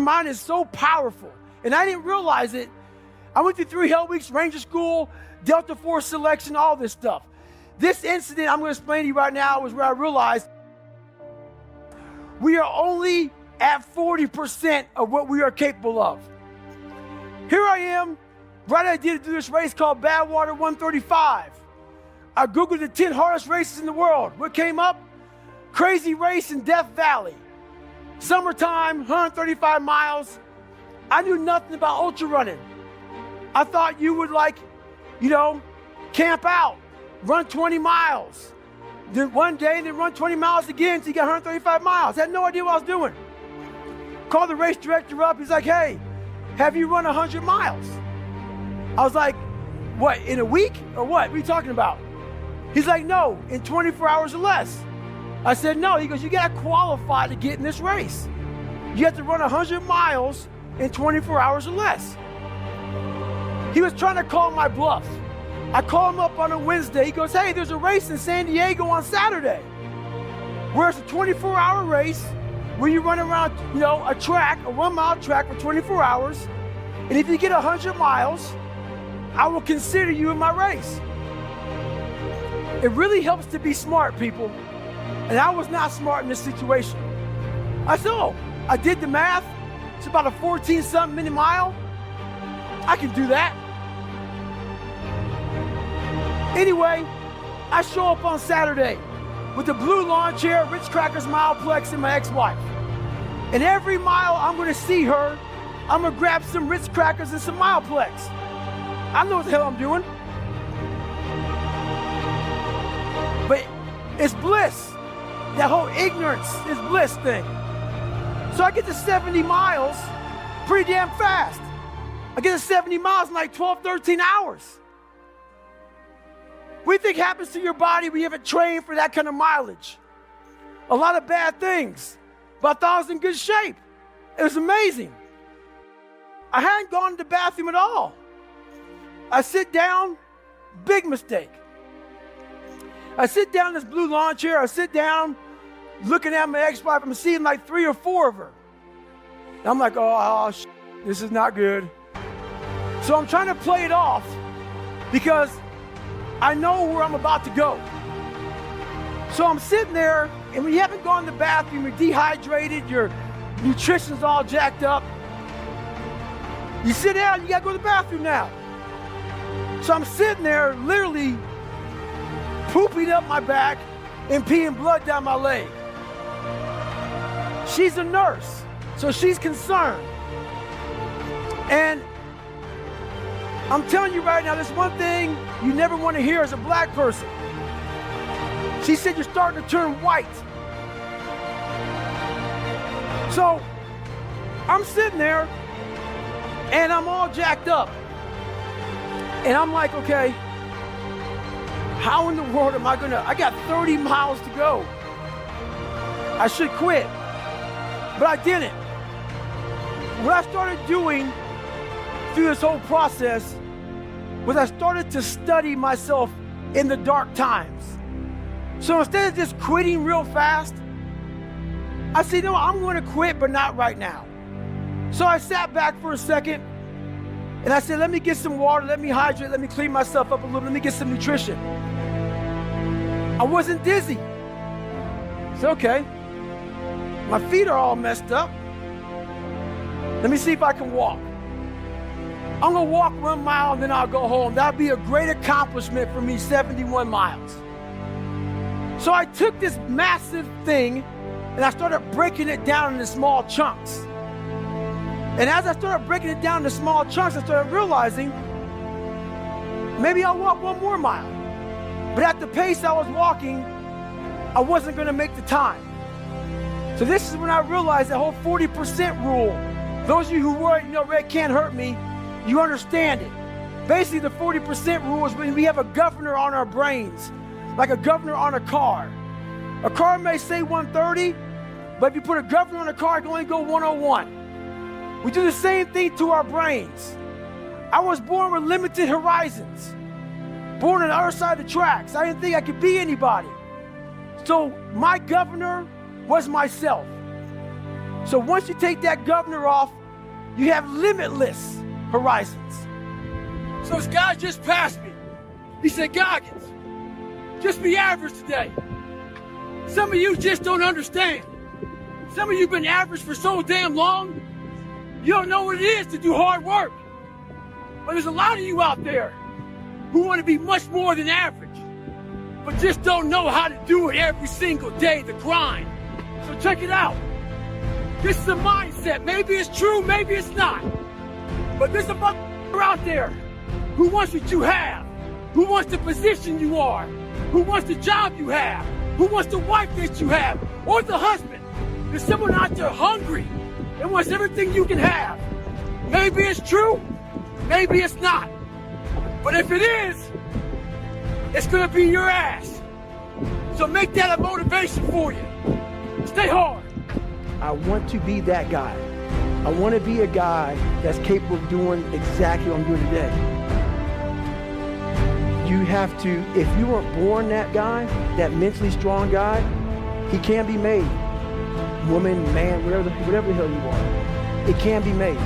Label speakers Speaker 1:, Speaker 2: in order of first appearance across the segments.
Speaker 1: Mind is so powerful, and I didn't realize it. I went through 3 hell weeks, Ranger School, Delta Force selection, all this stuff. This incident I'm going to explain to you right now was where I realized we are only at 40% of what we are capable of. Here I am, right idea to do this race called Badwater 135. I Googled the 10 hardest races in the world. What came up? Crazy race in Death Valley. Summertime, 135 miles. I knew nothing about ultra running. I thought you would camp out, run 20 miles. Then one day, then run 20 miles again until you get 135 miles. I had no idea what I was doing. Called the race director up. He's like, hey, have you run 100 miles? I was like, what, in a week or what? What are you talking about? He's like, no, in 24 hours or less. I said, no. He goes, you got to qualify to get in this race. You have to run 100 miles in 24 hours or less. He was trying to call my bluff. I called him up on a Wednesday. He goes, hey, there's a race in San Diego on Saturday where it's a 24-hour race where you run around, a track, a 1-mile track for 24 hours. And if you get 100 miles, I will consider you in my race. It really helps to be smart, people. And I was not smart in this situation. I said, oh, I did the math. It's about a 14-something minute mile. I can do that. Anyway, I show up on Saturday with the blue lawn chair, Ritz Crackers Mileplex, and my ex-wife. And every mile I'm going to see her, I'm going to grab some Ritz Crackers and some Mileplex. I know what the hell I'm doing. But it's bliss. That whole ignorance is bliss thing. So I get to 70 miles pretty damn fast. I get to 70 miles in like 12, 13 hours. What do you think happens to your body when you haven't trained for that kind of mileage? A lot of bad things. But I thought I was in good shape. It was amazing. I hadn't gone to the bathroom at all. I sit down, big mistake. I sit down in this blue lawn chair. I sit down, looking at my ex-wife. I'm seeing like 3 or 4 of her. And I'm like, this is not good. So I'm trying to play it off because I know where I'm about to go. So I'm sitting there, and when you haven't gone to the bathroom, you're dehydrated, your nutrition's all jacked up. You sit down, you gotta go to the bathroom now. So I'm sitting there, literally pooping up my back and peeing blood down my leg. She's a nurse, so she's concerned. And I'm telling you right now, there's one thing you never want to hear as a black person. She said, you're starting to turn white. So I'm sitting there and I'm all jacked up. And I'm like, okay, how in the world am I I got 30 miles to go. I should quit, but I didn't. What I started doing through this whole process was I started to study myself in the dark times. So instead of just quitting real fast, I said, no, I'm going to quit, but not right now. So I sat back for a second and I said, let me get some water, let me hydrate, let me clean myself up a little, let me get some nutrition. I wasn't dizzy. It's okay. My feet are all messed up. Let me see if I can walk. I'm gonna walk 1 mile and then I'll go home. That'll be a great accomplishment for me, 71 miles. So I took this massive thing and I started breaking it down into small chunks. And as I started breaking it down into small chunks, I started realizing maybe I'll walk 1 more mile. But at the pace I was walking, I wasn't gonna make the time. So this is when I realized that whole 40% rule. Those of you who worry, red can't hurt me, you understand it. Basically, the 40% rule is when we have a governor on our brains, like a governor on a car. A car may say 130, but if you put a governor on a car, it can only go 101. We do the same thing to our brains. I was born with limited horizons, born on the other side of the tracks. I didn't think I could be anybody. So my governor was myself. So once you take that governor off, you have limitless horizons. So this guy just passed me. He said, Goggins, just be average today. Some of you just don't understand. Some of you have been average for so damn long, you don't know what it is to do hard work. But there's a lot of you out there who want to be much more than average, but just don't know how to do it every single day, the grind. So check it out. This is a mindset. Maybe it's true, maybe it's not. But there's a motherfucker out there who wants what you have, who wants the position you are, who wants the job you have, who wants the wife that you have, or the husband. There's someone out there hungry and wants everything you can have. Maybe it's true, maybe it's not. But if it is, it's gonna be your ass. So make that a motivation for you. Stay hard. I want to be that guy. I want to be a guy that's capable of doing exactly what I'm doing today. You have to, if you weren't born that guy, that mentally strong guy, he can be made. Woman, man, whatever the hell you are. It can be made.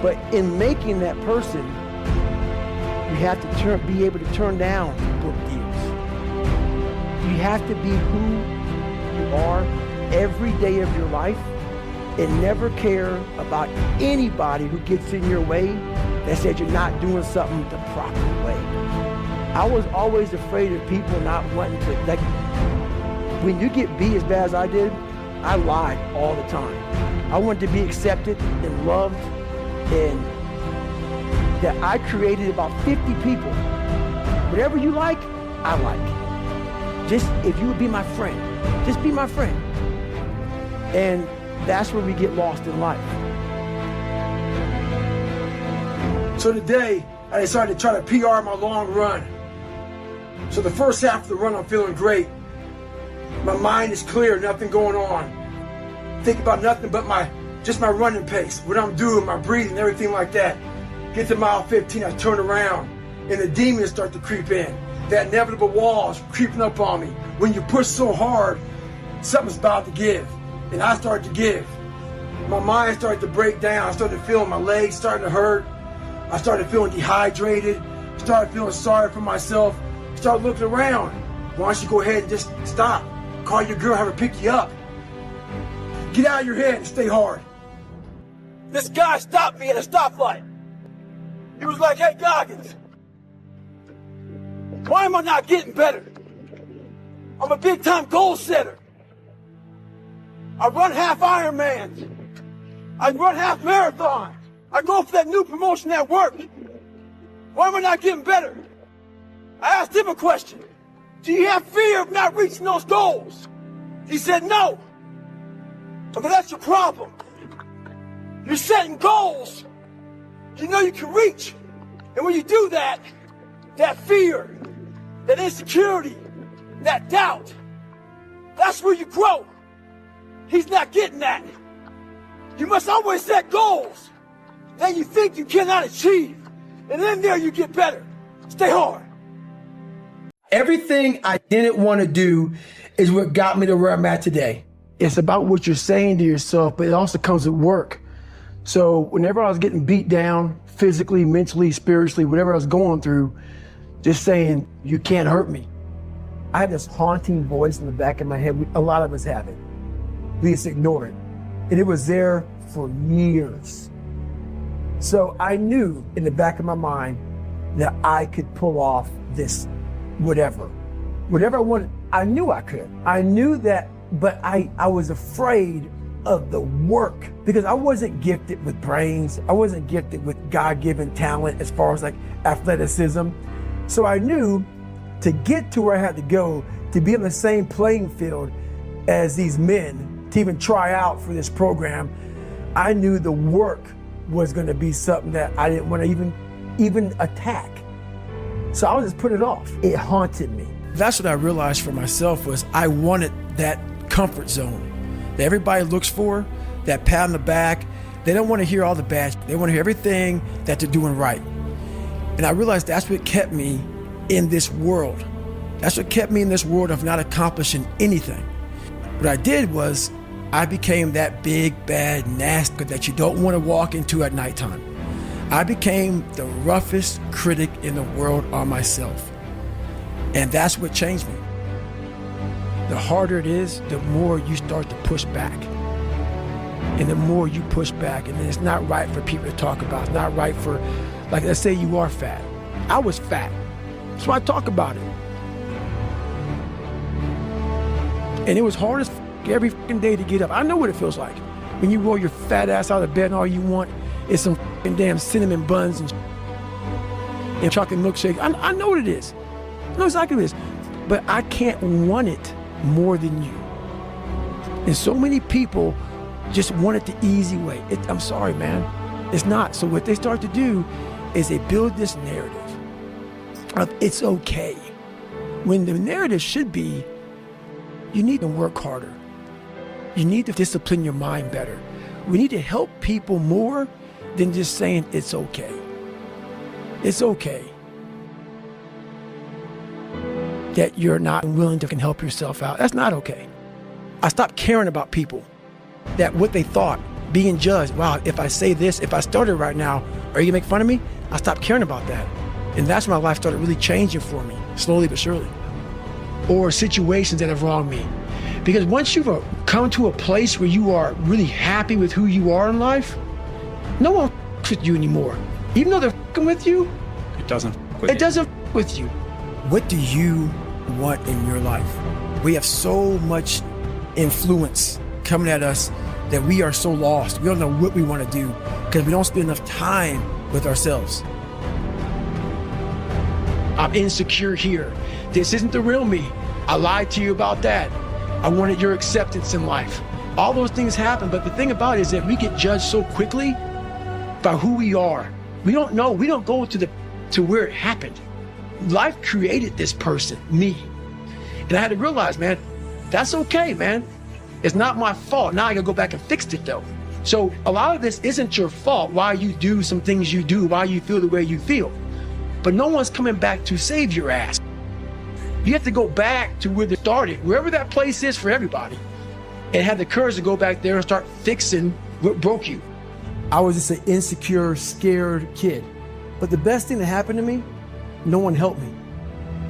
Speaker 1: But in making that person, you have to be able to turn down book deals. You have to be who you are every day of your life and never care about anybody who gets in your way that said you're not doing something the proper way. I was always afraid of people not wanting to, like, when you get beat as bad as I did, I lied all the time. I wanted to be accepted and loved, and that I created about 50 people. Whatever you like, I like. Just, if you would be my friend, just be my friend. And that's where we get lost in life. So today, I decided to try to PR my long run. So the first half of the run, I'm feeling great. My mind is clear, nothing going on. Think about nothing but just my running pace, what I'm doing, my breathing, everything like that. Get to mile 15, I turn around, and the demons start to creep in. That inevitable wall is creeping up on me. When you push so hard, something's about to give. And I started to give. My mind started to break down. I started feeling my legs starting to hurt. I started feeling dehydrated. Started feeling sorry for myself. Started looking around. Why don't you go ahead and just stop? Call your girl, have her pick you up. Get out of your head and stay hard. This guy stopped me at a stoplight. He was like, hey, Goggins, why am I not getting better? I'm a big-time goal setter. I run half Ironmans. I run half marathons. I go for that new promotion at work. Why am I not getting better? I asked him a question. Do you have fear of not reaching those goals? He said no. But that's your problem. You're setting goals you know you can reach. And when you do that, that fear, that insecurity, that doubt, that's where you grow. He's not getting that. You must always set goals that you think you cannot achieve. And then there you get better. Stay hard. Everything I didn't want to do is what got me to where I'm at today. It's about what you're saying to yourself, but it also comes with work. So whenever I was getting beat down, physically, mentally, spiritually, whatever I was going through, just saying, you can't hurt me. I had this haunting voice in the back of my head. A lot of us have it. We just ignore it. And it was there for years. So I knew in the back of my mind that I could pull off this whatever I wanted. I knew I could. I knew that, but I was afraid of the work because I wasn't gifted with brains. I wasn't gifted with God-given talent as far as like athleticism. So I knew to get to where I had to go, to be on the same playing field as these men, to even try out for this program, I knew the work was going to be something that I didn't want to even attack. So I was just putting it off. It haunted me. That's what I realized for myself was I wanted that comfort zone that everybody looks for, that pat on the back. They don't want to hear all the bad. They want to hear everything that they're doing right. And I realized that's what kept me in this world. That's what kept me in this world of not accomplishing anything. What I did was I became that big, bad, nasty that you don't want to walk into at nighttime. I became the roughest critic in the world on myself. And that's what changed me. The harder it is, the more you start to push back. And the more you push back, and then it's not right for people to talk about. It's not right for, like, let's say you are fat. I was fat. That's why I talk about it. And it was hard as every fucking day to get up. I know what it feels like. When you roll your fat ass out of bed and all you want is some fucking damn cinnamon buns and chocolate milkshake. I know what it is. I know exactly what it is. But I can't want it more than you. And so many people just want it the easy way. I'm sorry, man. It's not. So what they start to do is they build this narrative of it's okay. When the narrative should be, you need to work harder. You need to discipline your mind better. We need to help people more than just saying it's okay. It's okay that you're not willing to help yourself out. That's not okay. I stopped caring about people, that what they thought, being judged. Wow, if I say this, if I started right now, are you gonna make fun of me? I stopped caring about that. And that's when my life started really changing for me, slowly but surely. Or situations that have wronged me. Because once you've come to a place where you are really happy with who you are in life, no one f***s with you anymore. Even though they're f***ing with you,
Speaker 2: it doesn't
Speaker 1: f*** with you. What do you want in your life? We have so much influence coming at us that we are so lost. We don't know what we want to do because we don't spend enough time with ourselves. I'm insecure here. This isn't the real me. I lied to you about that. I wanted your acceptance in life. All those things happen, but the thing about it is that we get judged so quickly by who we are. We don't know. We don't go to where it happened. Life created this person, me. And I had to realize, man, that's okay, man. It's not my fault. Now I gotta go back and fix it though. So a lot of this isn't your fault, why you do some things you do, why you feel the way you feel. But no one's coming back to save your ass. You have to go back to where they started, wherever that place is for everybody, and have the courage to go back there and start fixing what broke you. I was just an insecure, scared kid. But the best thing that happened to me, no one helped me.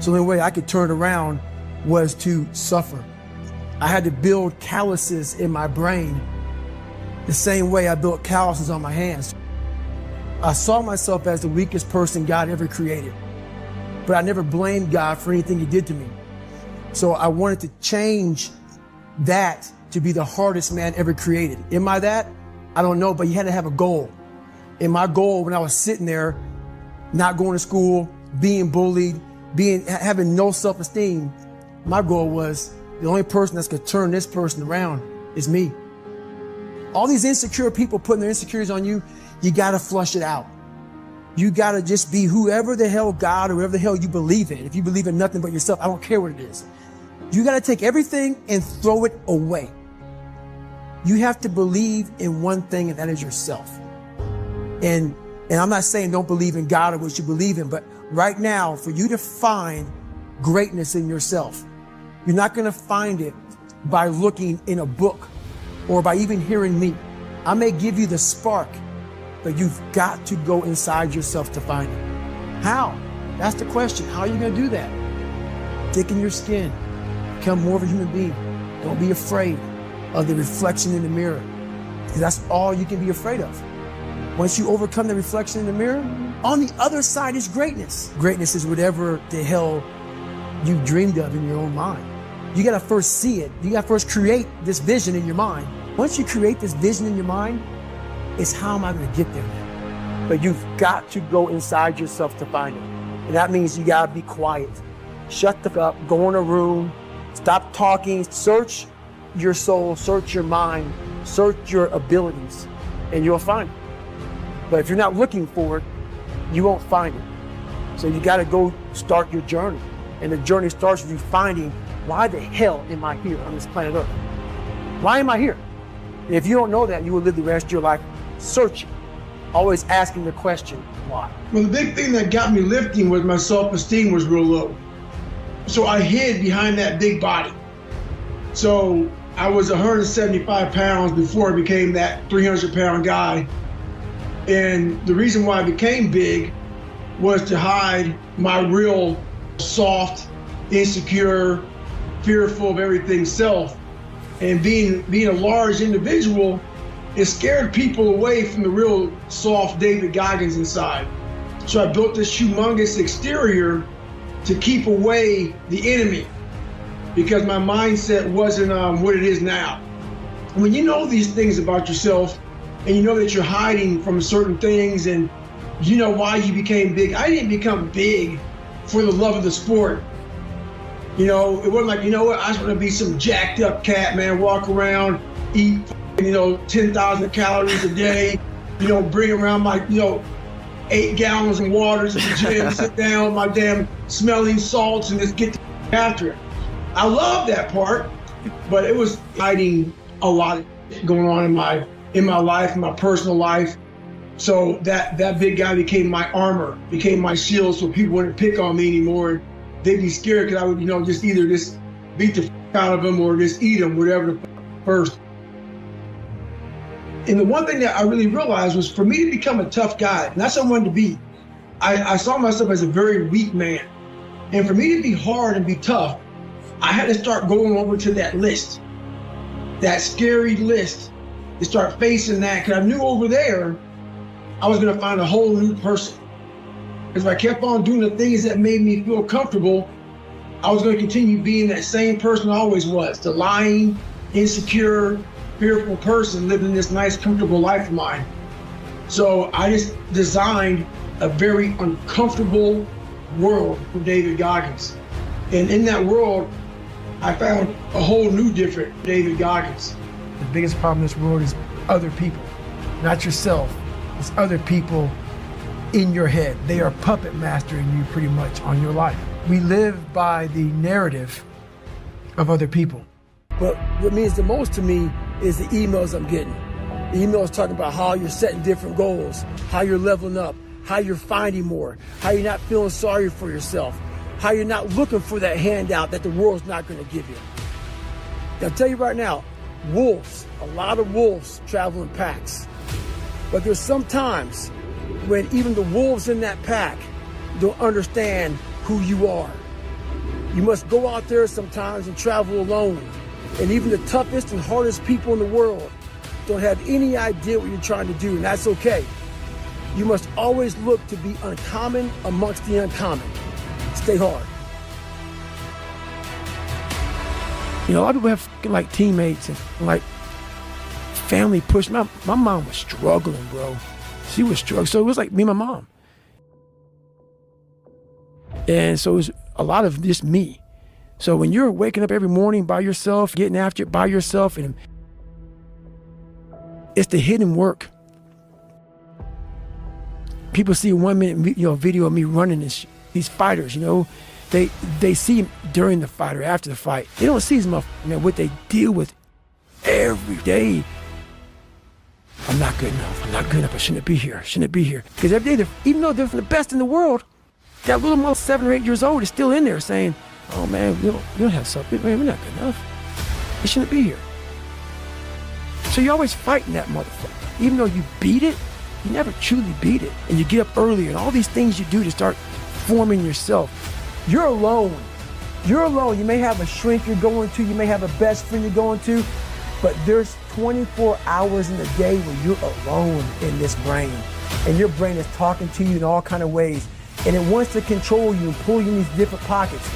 Speaker 1: So the only way I could turn it around was to suffer. I had to build calluses in my brain the same way I built calluses on my hands. I saw myself as the weakest person God ever created, but I never blamed God for anything he did to me. So I wanted to change that to be the hardest man ever created. Am I that? I don't know, but you had to have a goal. And my goal when I was sitting there, not going to school, being bullied, having no self-esteem, my goal was the only person that's gonna turn this person around is me. All these insecure people putting their insecurities on you, you gotta flush it out. You gotta just be whoever the hell God or whatever the hell you believe in. If you believe in nothing but yourself, I don't care what it is. You gotta take everything and throw it away. You have to believe in one thing, and that is yourself. And I'm not saying don't believe in God or what you believe in, but right now, for you to find greatness in yourself, you're not gonna find it by looking in a book or by even hearing me. I may give you the spark, but you've got to go inside yourself to find it. How? That's the question. How are you gonna do that? Thicken your skin, become more of a human being. Don't be afraid of the reflection in the mirror, because that's all you can be afraid of. Once you overcome the reflection in the mirror, on the other side is greatness. Greatness is whatever the hell you dreamed of in your own mind. You gotta first see it. You gotta first create this vision in your mind. Once you create this vision in your mind, it's how am I gonna get there? But you've got to go inside yourself to find it. And that means you gotta be quiet. Shut the fuck up, go in a room, stop talking, search your soul, search your mind, search your abilities, and you'll find it. But if you're not looking for it, you won't find it. So you gotta go start your journey. And the journey starts with you finding, why the hell am I here on this planet Earth? Why am I here? And if you don't know that, you will live the rest of your life searching, always asking the question, why?
Speaker 3: Well, the big thing that got me lifting was my self-esteem was real low. So I hid behind that big body. So I was 175 pounds before I became that 300-pound guy. And the reason why I became big was to hide my real soft, insecure, fearful of everything self. And being a large individual, it scared people away from the real soft David Goggins inside. So I built this humongous exterior to keep away the enemy, because my mindset wasn't what it is now. When you know these things about yourself, and you know that you're hiding from certain things, and you know why you became big. I didn't become big for the love of the sport. You know, it wasn't like, you know what, I just want to be some jacked up cat, man, walk around, eat, 10,000 calories a day, bring around my, 8 gallons of water to the gym, sit down with my damn smelling salts and just get after it. I love that part, but it was hiding a lot going on in my life, in my personal life. So that big guy became my armor, became my shield, so people wouldn't pick on me anymore. They'd be scared because I would, just either just beat the out of them or just eat them, whatever the first. And the one thing that I really realized was, for me to become a tough guy, and that's what I wanted to be, I saw myself as a very weak man. And for me to be hard and be tough, I had to start going over to that list, that scary list, to start facing that, because I knew over there I was going to find a whole new person. Because if I kept on doing the things that made me feel comfortable, I was going to continue being that same person I always was, the lying, insecure, fearful person living this nice, comfortable life of mine. So I just designed a very uncomfortable world for David Goggins. And in that world, I found a whole new different David Goggins.
Speaker 1: The biggest problem in this world is other people, not yourself. It's other people in your head. They are puppet mastering you pretty much on your life. We live by the narrative of other people. But what means the most to me is the emails I'm getting. The emails talking about how you're setting different goals, how you're leveling up, how you're finding more, how you're not feeling sorry for yourself, how you're not looking for that handout that the world's not going to give you. I'll tell you right now, wolves, a lot of wolves travel in packs. But there's some times when even the wolves in that pack don't understand who you are. You must go out there sometimes and travel alone. And even the toughest and hardest people in the world don't have any idea what you're trying to do, and that's okay. You must always look to be uncommon amongst the uncommon. Stay hard. A lot of people have teammates and family push. My mom was struggling, bro. She was struggling. So it was like me and my mom. And so it was a lot of just me. So when you're waking up every morning by yourself, getting after it by yourself, and it's the hidden work. People see a 1 minute video of me running these fighters, they see during the fight or after the fight. They don't see what they deal with every day. I'm not good enough. I'm not good enough. I shouldn't be here. Because every day, even though they're the best in the world, that little mother 7 or 8 years old is still in there saying, "Oh man, you don't have something. Man, we're not good enough. You shouldn't be here." So you're always fighting that motherfucker. Even though you beat it, you never truly beat it. And you get up early and all these things you do to start forming yourself. You're alone. You're alone. You may have a shrink you're going to. You may have a best friend you're going to. But there's 24 hours in the day where you're alone in this brain. And your brain is talking to you in all kind of ways. And it wants to control you and pull you in these different pockets.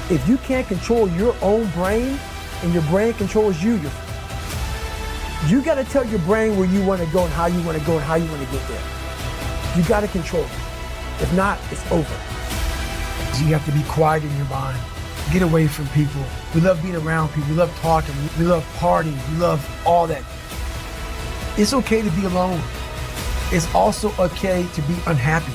Speaker 1: If you can't control your own brain and your brain controls you, you got to tell your brain where you want to go and how you want to go and how you want to get there. You got to control it. If not, it's over. You have to be quiet in your mind. Get away from people. We love being around people. We love talking. We love partying. We love all that. It's okay to be alone. It's also okay to be unhappy.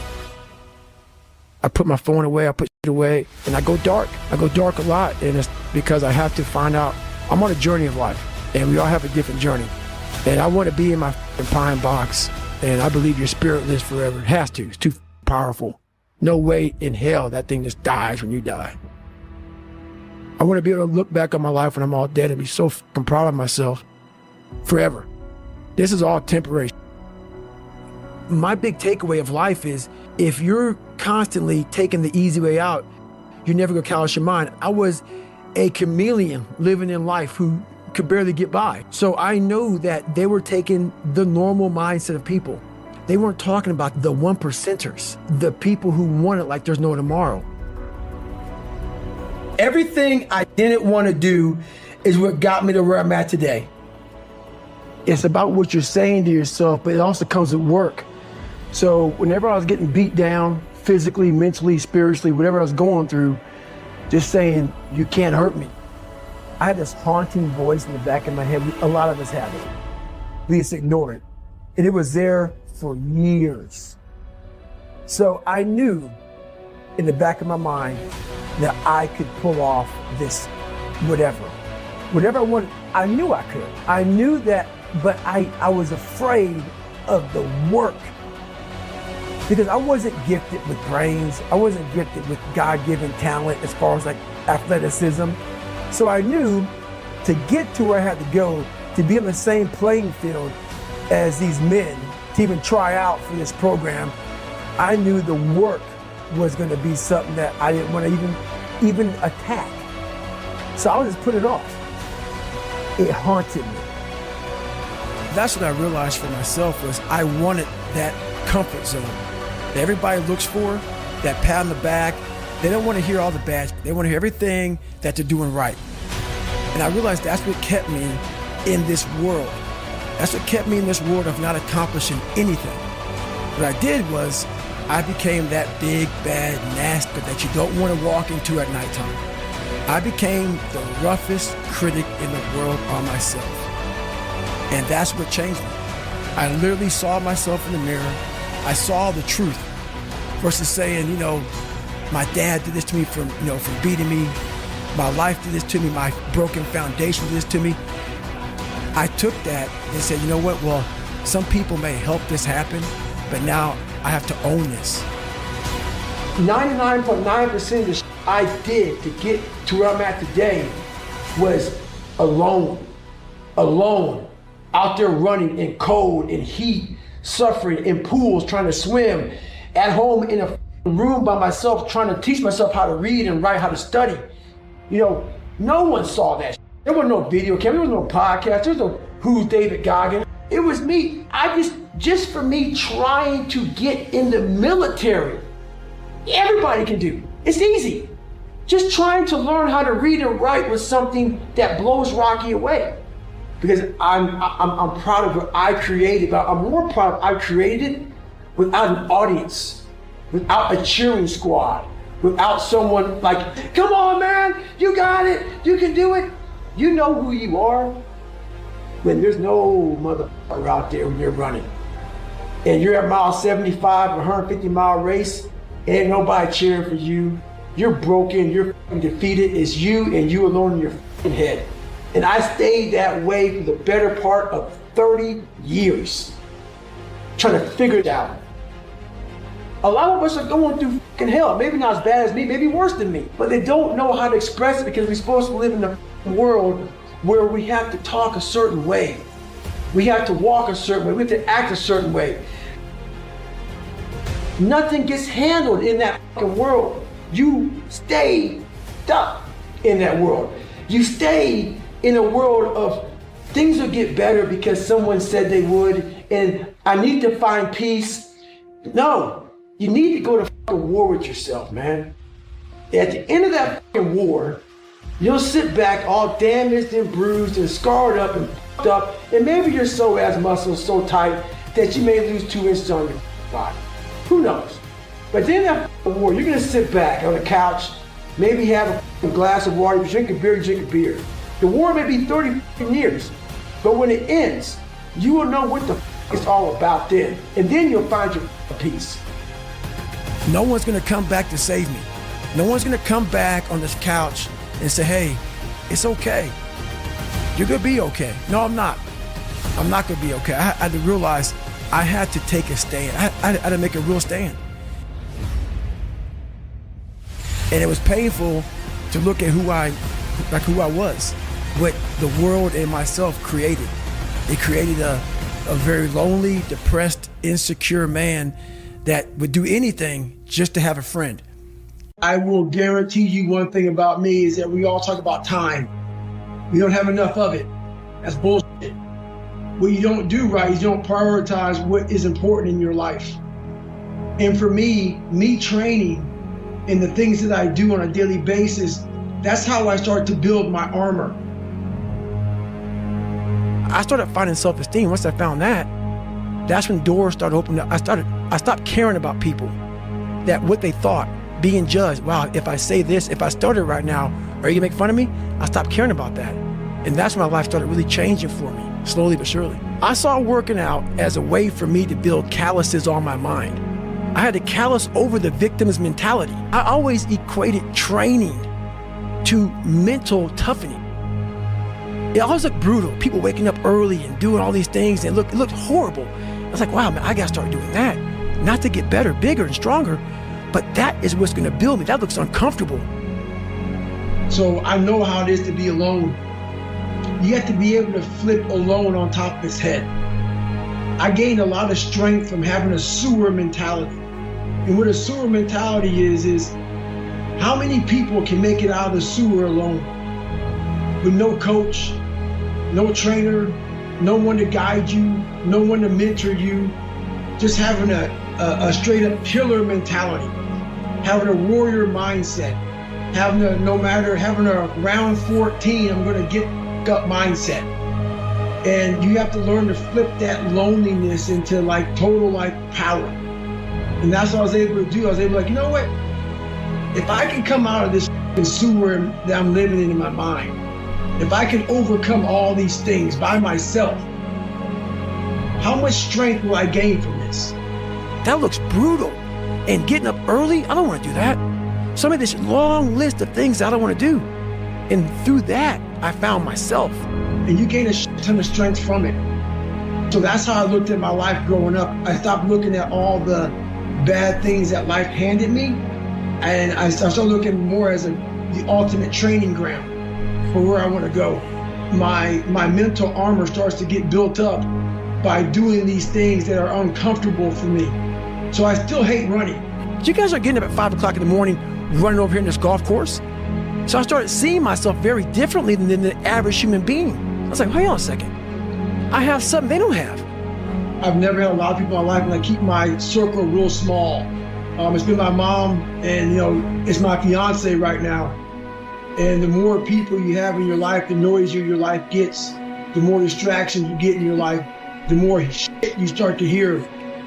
Speaker 1: I put my phone away, I put it away, and I go dark. I go dark a lot, and it's because I have to find out. I'm on a journey of life, and we all have a different journey. And I want to be in my pine box, and I believe your spirit lives forever. It has to. It's too powerful. No way in hell that thing just dies when you die. I want to be able to look back on my life when I'm all dead and be so fucking proud of myself forever. This is all temporary. My big takeaway of life is if you're constantly taking the easy way out, you're never gonna callous your mind. I was a chameleon living in life who could barely get by. So I know that they were taking the normal mindset of people. They weren't talking about the 1%ers, the people who want it like there's no tomorrow. Everything I didn't want to do is what got me to where I'm at today. It's about what you're saying to yourself, but it also comes with work. So whenever I was getting beat down, physically, mentally, spiritually, whatever I was going through, just saying, you can't hurt me. I had this haunting voice in the back of my head. A lot of us have it. We just ignore it. And it was there for years. So I knew in the back of my mind that I could pull off this whatever. Whatever I wanted, I knew I could. I knew that, but I was afraid of the work. Because I wasn't gifted with brains. I wasn't gifted with God-given talent as far as like athleticism. So I knew to get to where I had to go, to be on the same playing field as these men, to even try out for this program, I knew the work was going to be something that I didn't want to even attack. So I would just put it off. It haunted me. That's what I realized for myself was I wanted that comfort zone that everybody looks for, that pat on the back. They don't want to hear all the bad. They want to hear everything that they're doing right. And I realized that's what kept me in this world. That's what kept me in this world of not accomplishing anything. What I did was I became that big, bad nasty that you don't want to walk into at nighttime. I became the roughest critic in the world on myself. And that's what changed me. I literally saw myself in the mirror. I saw the truth versus saying, my dad did this to me from beating me. My life did this to me. My broken foundation did this to me. I took that and said, you know what? Well, some people may help this happen, but now I have to own this. 99.9% of the shit I did to get to where I'm at today was alone, out there running in cold and heat, suffering in pools, trying to swim, at home in a room by myself, trying to teach myself how to read and write, how to study. No one saw that. There was no video camera, there was no podcast, there was no Who's David Goggins. It was me. Just for me trying to get in the military. Everybody can do. It's easy. Just trying to learn how to read and write was something that blows Rocky away. Because I'm proud of what I created, but I'm more proud of I created it without an audience, without a cheering squad, without someone like, come on man, you got it, you can do it. You know who you are when there's no motherfucker out there when you're running. And you're at mile 75, 150 mile race, ain't nobody cheering for you. You're broken, you're defeated, it's you and you alone in your head. And I stayed that way for the better part of 30 years, trying to figure it out. A lot of us are going through fucking hell. Maybe not as bad as me, maybe worse than me. But they don't know how to express it because we're supposed to live in a world where we have to talk a certain way. We have to walk a certain way. We have to act a certain way. Nothing gets handled in that fucking world. You stay stuck in that world. You stay in a world of things will get better because someone said they would, and I need to find peace. No, you need to go to fucking war with yourself, man. At the end of that fucking war, you'll sit back all damaged and bruised and scarred up and fucked up, and maybe your psoas muscles so tight that you may lose 2 inches on your body. Who knows? But then that war, you're gonna sit back on the couch, maybe have a glass of water, drink a beer. The war may be 30 years, but when it ends, you will know what the it's all about then, and then you'll find your peace. No one's gonna come back to save me. No one's gonna come back on this couch and say, hey, it's okay. You're gonna be okay. No, I'm not. I'm not gonna be okay. I had to realize I had to take a stand. I had to make a real stand. And it was painful to look at who I who I was, what the world and myself created. It created a very lonely, depressed, insecure man that would do anything just to have a friend.
Speaker 3: I will guarantee you one thing about me is that we all talk about time. We don't have enough of it. That's bullshit. What you don't do right is you don't prioritize what is important in your life. And for me training and the things that I do on a daily basis, that's how I start to build my armor.
Speaker 1: I started finding self-esteem. Once I found that, that's when doors started opening up. I stopped caring about people, that what they thought, being judged. Wow, if I say this, if I started right now, are you gonna make fun of me? I stopped caring about that. And that's when my life started really changing for me, slowly but surely. I saw working out as a way for me to build calluses on my mind. I had to callous over the victim's mentality. I always equated training to mental toughening. It always looked brutal. People waking up early and doing all these things, and it looked horrible. I was like, wow, man, I gotta start doing that. Not to get better, bigger, and stronger, but that is what's gonna build me. That looks uncomfortable.
Speaker 3: So I know how it is to be alone. You have to be able to flip alone on top of his head. I gained a lot of strength from having a sewer mentality. And what a sewer mentality is how many people can make it out of the sewer alone with no coach, no trainer, no one to guide you, no one to mentor you, just having a straight up killer mentality, having a warrior mindset, having a round 14, I'm gonna get up mindset. And you have to learn to flip that loneliness into like total like power. And that's what I was able to do. I was able to you know what? If I can come out of this sewer that I'm living in my mind, if I can overcome all these things by myself, how much strength will I gain from this?
Speaker 1: That looks brutal. And getting up early, I don't want to do that. So I made this long list of things I don't want to do. And through that, I found myself.
Speaker 3: And you gain a ton of strength from it. So that's how I looked at my life growing up. I stopped looking at all the bad things that life handed me. And I started looking more as the ultimate training ground for where I want to go. My mental armor starts to get built up by doing these things that are uncomfortable for me. So I still hate running.
Speaker 1: You guys are getting up at 5 o'clock in the morning, running over here in this golf course. So I started seeing myself very differently than the average human being. I was like, hold on a second. I have something they don't have.
Speaker 3: I've never had a lot of people in my life, and I keep my circle real small. It's been my mom, and it's my fiance right now. And the more people you have in your life, the noisier your life gets. The more distractions you get in your life, the more shit you start to hear.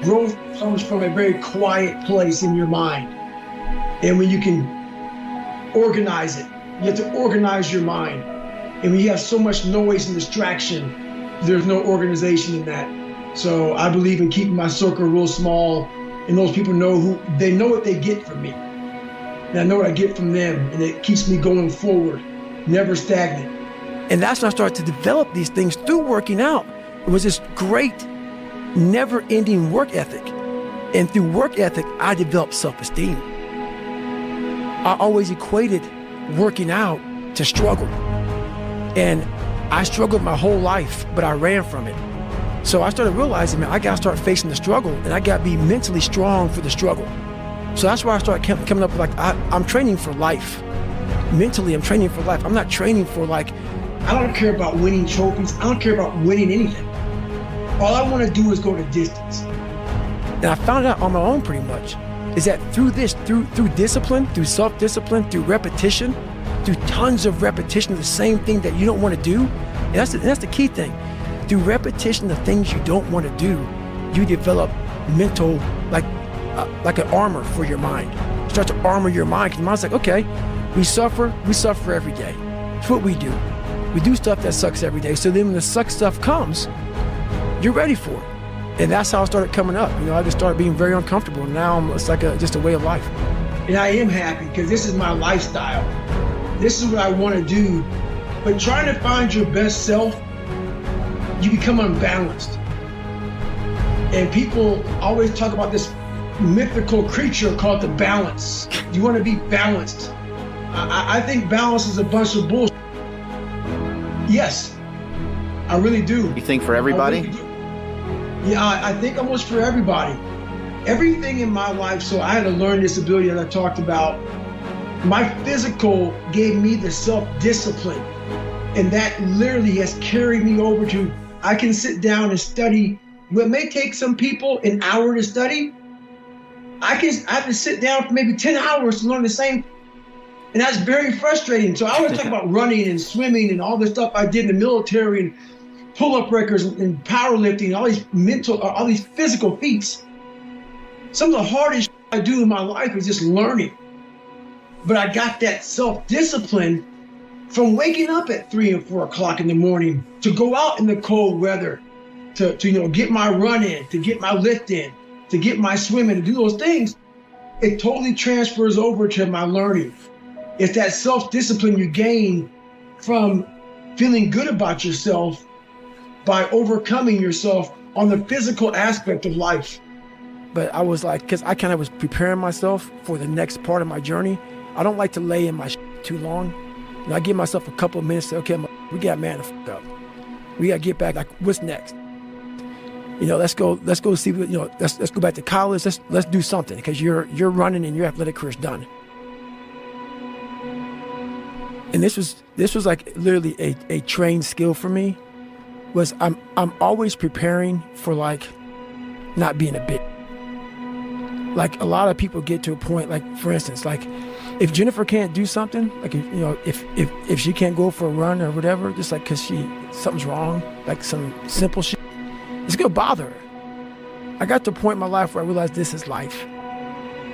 Speaker 3: Growth comes from a very quiet place in your mind. And when you can organize it, you have to organize your mind. And when you have so much noise and distraction, there's no organization in that. So I believe in keeping my circle real small, and those people know what they get from me. And I know what I get from them, and it keeps me going forward, never stagnant.
Speaker 1: And that's when I started to develop these things through working out. It was this great, never-ending work ethic. And through work ethic, I developed self-esteem. I always equated working out to struggle. And I struggled my whole life, but I ran from it. So I started realizing, man, I gotta start facing the struggle, and I gotta be mentally strong for the struggle. So that's why I started coming up with I'm training for life. Mentally, I'm training for life. I'm not training for I
Speaker 3: don't care about winning trophies. I don't care about winning anything. All I want to do is go the distance.
Speaker 1: And I found out on my own pretty much, is that through discipline, through self-discipline, through repetition, through tons of repetition of the same thing that you don't want to do, and that's the key thing. Through repetition of things you don't want to do, you develop mental, like an armor for your mind. You start to armor your mind, because your mind's like, okay, we suffer every day. It's what we do. We do stuff that sucks every day. So then when the suck stuff comes, you're ready for it. And that's how I started coming up. I just started being very uncomfortable. And now it's like just a way of life.
Speaker 3: And I am happy because this is my lifestyle. This is what I want to do. But trying to find your best self, you become unbalanced. And people always talk about this mythical creature called the balance. You want to be balanced. I think balance is a bunch of bullshit. Yes, I really do.
Speaker 2: You think for everybody?
Speaker 3: Really yeah, I think almost for everybody. Everything in my life, so I had to learn this ability that I talked about. My physical gave me the self-discipline, and that literally has carried me over to, I can sit down and study what may take some people an hour to study. I have to sit down for maybe 10 hours to learn the same. And that's very frustrating. So I always talk about running and swimming and all the stuff I did in the military and pull-up records and powerlifting, all these physical feats. Some of the hardest I do in my life is just learning. But I got that self-discipline from waking up at 3 and 4 o'clock in the morning to go out in the cold weather, to get my run in, to get my lift in, to get my swim in, to do those things. It totally transfers over to my learning. It's that self-discipline you gain from feeling good about yourself by overcoming yourself on the physical aspect of life.
Speaker 1: But I was like, because I kind of was preparing myself for the next part of my journey. I don't like to lay in my too long. I give myself a couple of minutes to, okay, we got man the fuck up. We got to get back, like, what's next? Let's go see, let's go back to college. Let's do something, because you're running and your athletic career's done. And this was like literally a trained skill for me, was I'm always preparing for, like, not being a bitch. Like, a lot of people get to a point, like, for instance, like, if Jennifer can't do something, like, if she can't go for a run or whatever, just like because something's wrong, like some simple shit, it's gonna bother her. I got to a point in my life where I realized this is life.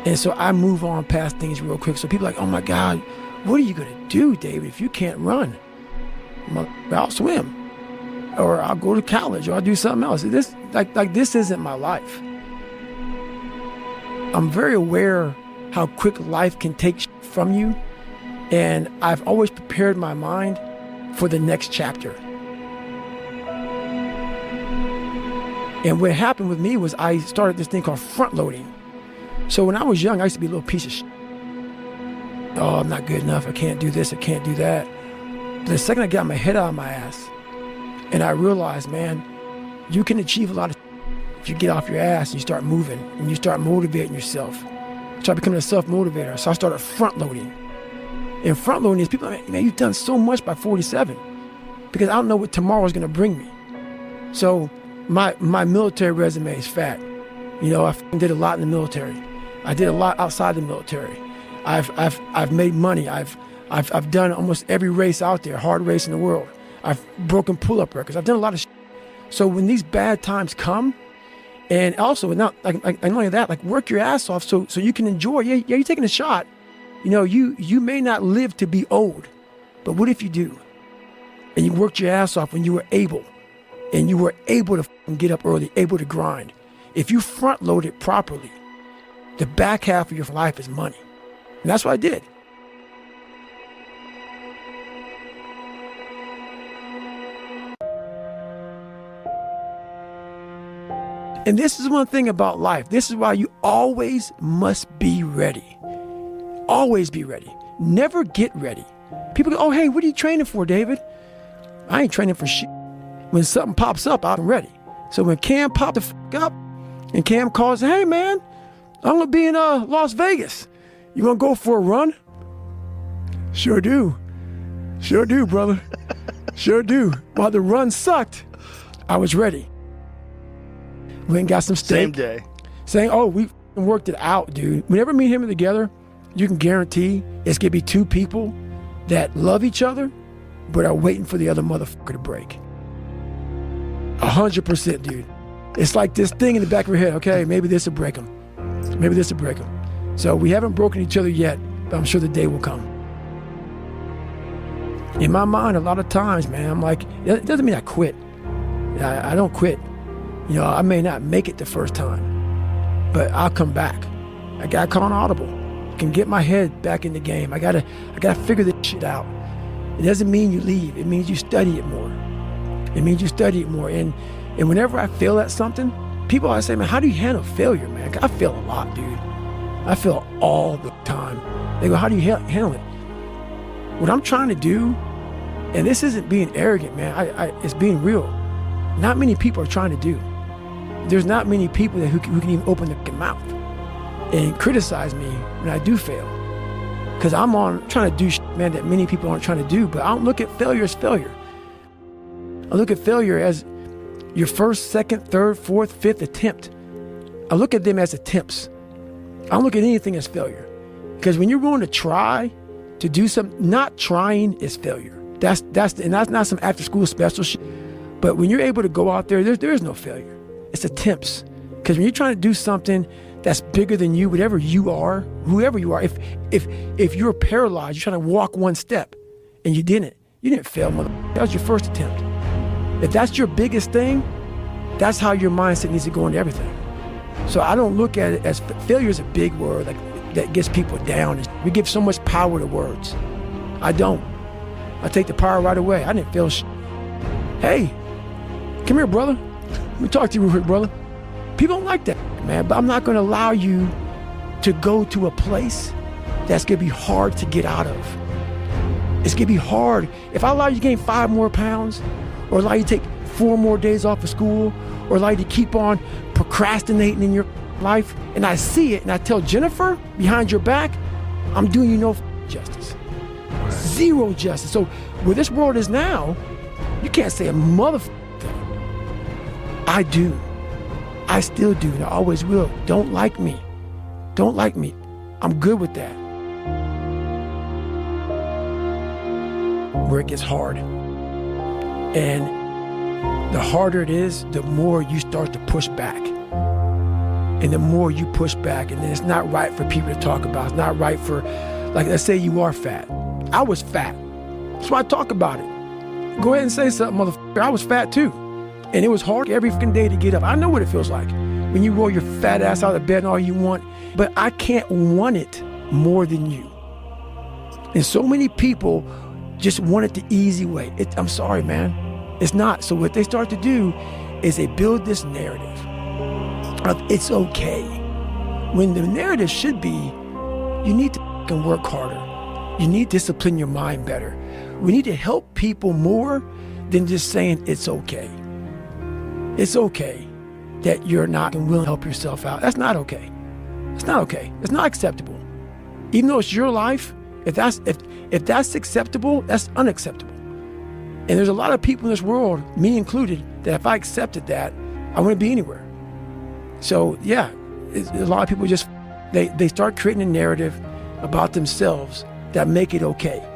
Speaker 1: And so I move on past things real quick. So people are like, oh my God, what are you gonna do, David, if you can't run? I'll swim, or I'll go to college, or I'll do something else. This isn't my life. I'm very aware how quick life can take from you, and I've always prepared my mind for the next chapter. And what happened with me was I started this thing called front loading. So when I was young, I used to be a little piece of shit. Oh, I'm not good enough. I can't do this. I can't do that. But the second I got my head out of my ass, and I realized, man, you can achieve a lot of if you get off your ass and you start moving and you start motivating yourself. I started becoming a self-motivator. So I started front loading. And front loading is people are like, man, you've done so much by 47, because I don't know what tomorrow is going to bring me. So my military resume is fat. I did a lot in the military. I did a lot outside the military. I've made money. I've done almost every race out there, hard race in the world. I've broken pull-up records. I've done a lot of shit. So when these bad times come, and also not not only that, like, work your ass off so you can enjoy. Yeah, you're taking a shot. You may not live to be old, but what if you do? And you worked your ass off when you were able, and you were able to get up early, able to grind. If you front load it properly, the back half of your life is money. And that's what I did. And this is one thing about life. This is why you always must be ready. Always be ready. Never get ready. People go, oh, hey, what are you training for, David? I ain't training for shit. When something pops up, I'm ready. So when Cam popped the fuck up, and Cam calls, hey, man, I'm going to be in Las Vegas. You want to go for a run? Sure do. Sure do, brother. Sure do. While the run sucked, I was ready. We ain't got some steak.
Speaker 2: Same day.
Speaker 1: Saying, oh, we worked it out, dude. Whenever me and him are together, you can guarantee it's going to be two people that love each other, but are waiting for the other motherfucker to break. 100%, dude. It's like this thing in the back of your head. Okay, maybe this will break them. Maybe this will break them. So we haven't broken each other yet, but I'm sure the day will come. In my mind, a lot of times, man, I'm like, it doesn't mean I quit. I don't quit. I may not make it the first time, but I'll come back. I got to call an audible. I can get my head back in the game. I gotta figure this shit out. It doesn't mean you leave. It means you study it more. And whenever I fail at something, people always say, man, how do you handle failure, man? I fail a lot, dude. I fail all the time. They go, how do you handle it? What I'm trying to do, and this isn't being arrogant, man, it's being real. Not many people are trying to do. There's not many people who can even open their mouth and criticize me when I do fail. Because I'm trying to do shit, man, that many people aren't trying to do. But I don't look at failure as failure. I look at failure as your first, second, third, fourth, fifth attempt. I look at them as attempts. I don't look at anything as failure. Because when you're going to try to do something, not trying is failure. That's not some after school special shit. But when you're able to go out there is no failure. It's attempts. Because when you're trying to do something that's bigger than you, whatever you are, whoever you are, if you're paralyzed, you're trying to walk one step and you didn't fail, motherfucker. That was your first attempt. If that's your biggest thing, that's how your mindset needs to go into everything. So I don't look at it as failure is a big word that gets people down. We give so much power to words. I don't. I take the power right away. I didn't fail shit. Hey, come here, brother. Let me talk to you real quick, brother. People don't like that, man, but I'm not going to allow you to go to a place that's going to be hard to get out of. It's going to be hard. If I allow you to gain 5 more pounds, or allow you to take 4 more days off of school, or allow you to keep on procrastinating in your life, and I see it, and I tell Jennifer behind your back, I'm doing you no justice. Zero justice. So where this world is now, you can't say a motherfucker. I do. I still do, and I always will. Don't like me. Don't like me. I'm good with that. Where it gets hard. And the harder it is, the more you start to push back. And the more you push back, and then it's not right for people to talk about. It's not right for, like, let's say you are fat. I was fat. That's why I talk about it. Go ahead and say something, motherfucker. I was fat too. And it was hard every fucking day to get up. I know what it feels like when you roll your fat ass out of bed and all you want, but I can't want it more than you. And so many people just want it the easy way. I'm sorry, man. It's not. So what they start to do is they build this narrative of it's okay. When the narrative should be, you need to fucking work harder. You need to discipline your mind better. We need to help people more than just saying it's okay. It's okay that you're not willing to help yourself out. That's not okay. It's not okay. It's not acceptable. Even though it's your life, if that's acceptable, that's unacceptable. And there's a lot of people in this world, me included, that if I accepted that, I wouldn't be anywhere. So yeah, a lot of people just, they start creating a narrative about themselves that make it okay.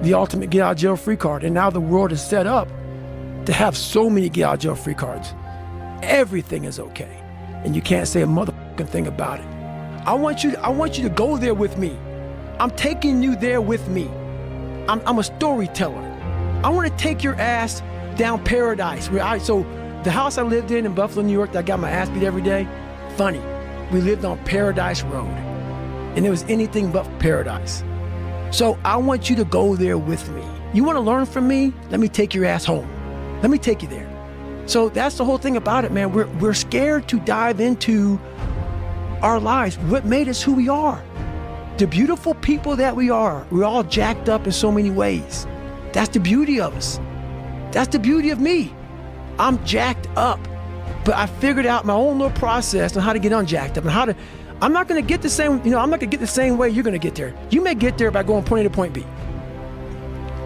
Speaker 1: The ultimate get out of jail free card. And now the world is set up to have so many get out of jail free cards. Everything is okay. And you can't say a motherfucking thing about it. I want you to go there with me. I'm taking you there with me. I'm a storyteller. I want to take your ass down Paradise. So the house I lived in Buffalo, New York, that I got my ass beat every day, funny. We lived on Paradise Road. And it was anything but paradise. So I want you to go there with me. You want to learn from me? Let me take your ass home. Let me take you there. So that's the whole thing about it, man. We're scared to dive into our lives. What made us who we are? The beautiful people that we are. We're all jacked up in so many ways. That's the beauty of us. That's the beauty of me. I'm jacked up, but I figured out my own little process on how to get unjacked up and I'm not going to get the same, I'm not going to get the same way you're going to get there. You may get there by going point A to point B.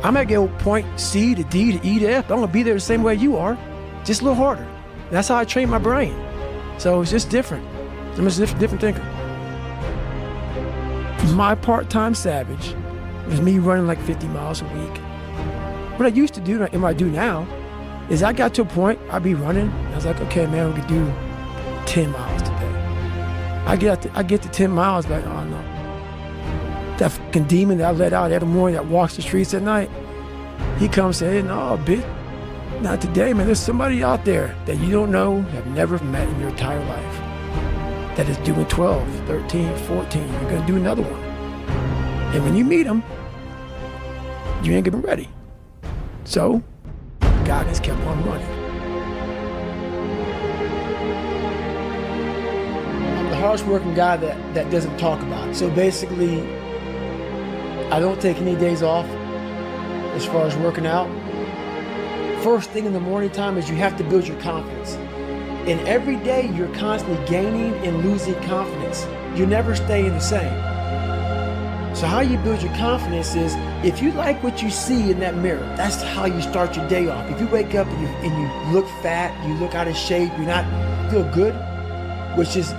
Speaker 1: I might go point C to D to E to F, but I'm going to be there the same way you are, just a little harder. That's how I train my brain. So it's just different. I'm just a different thinker. My part-time savage was me running like 50 miles a week. What I used to do, and what I do now, is I got to a point, I'd be running, and I was like, okay, man, we could do 10 miles today. I get to 10 miles, but oh no. That fucking demon that I let out every morning that walks the streets at night, he comes and says, no, bitch, not today, man. There's somebody out there that you don't know, have never met in your entire life, that is doing 12, 13, 14. You're going to do another one. And when you meet them, you ain't getting ready. So, Goggins kept on running. I'm the hardest working guy that doesn't talk about it. So basically, I don't take any days off. as far as working out. First thing in the morning time is you have to build your confidence. And every day you're constantly gaining and losing confidence. You're never staying the same. So how you build your confidence is, if you like what you see in that mirror, that's how you start your day off. If you wake up and you look fat, you look out of shape, you're not feel good, which is,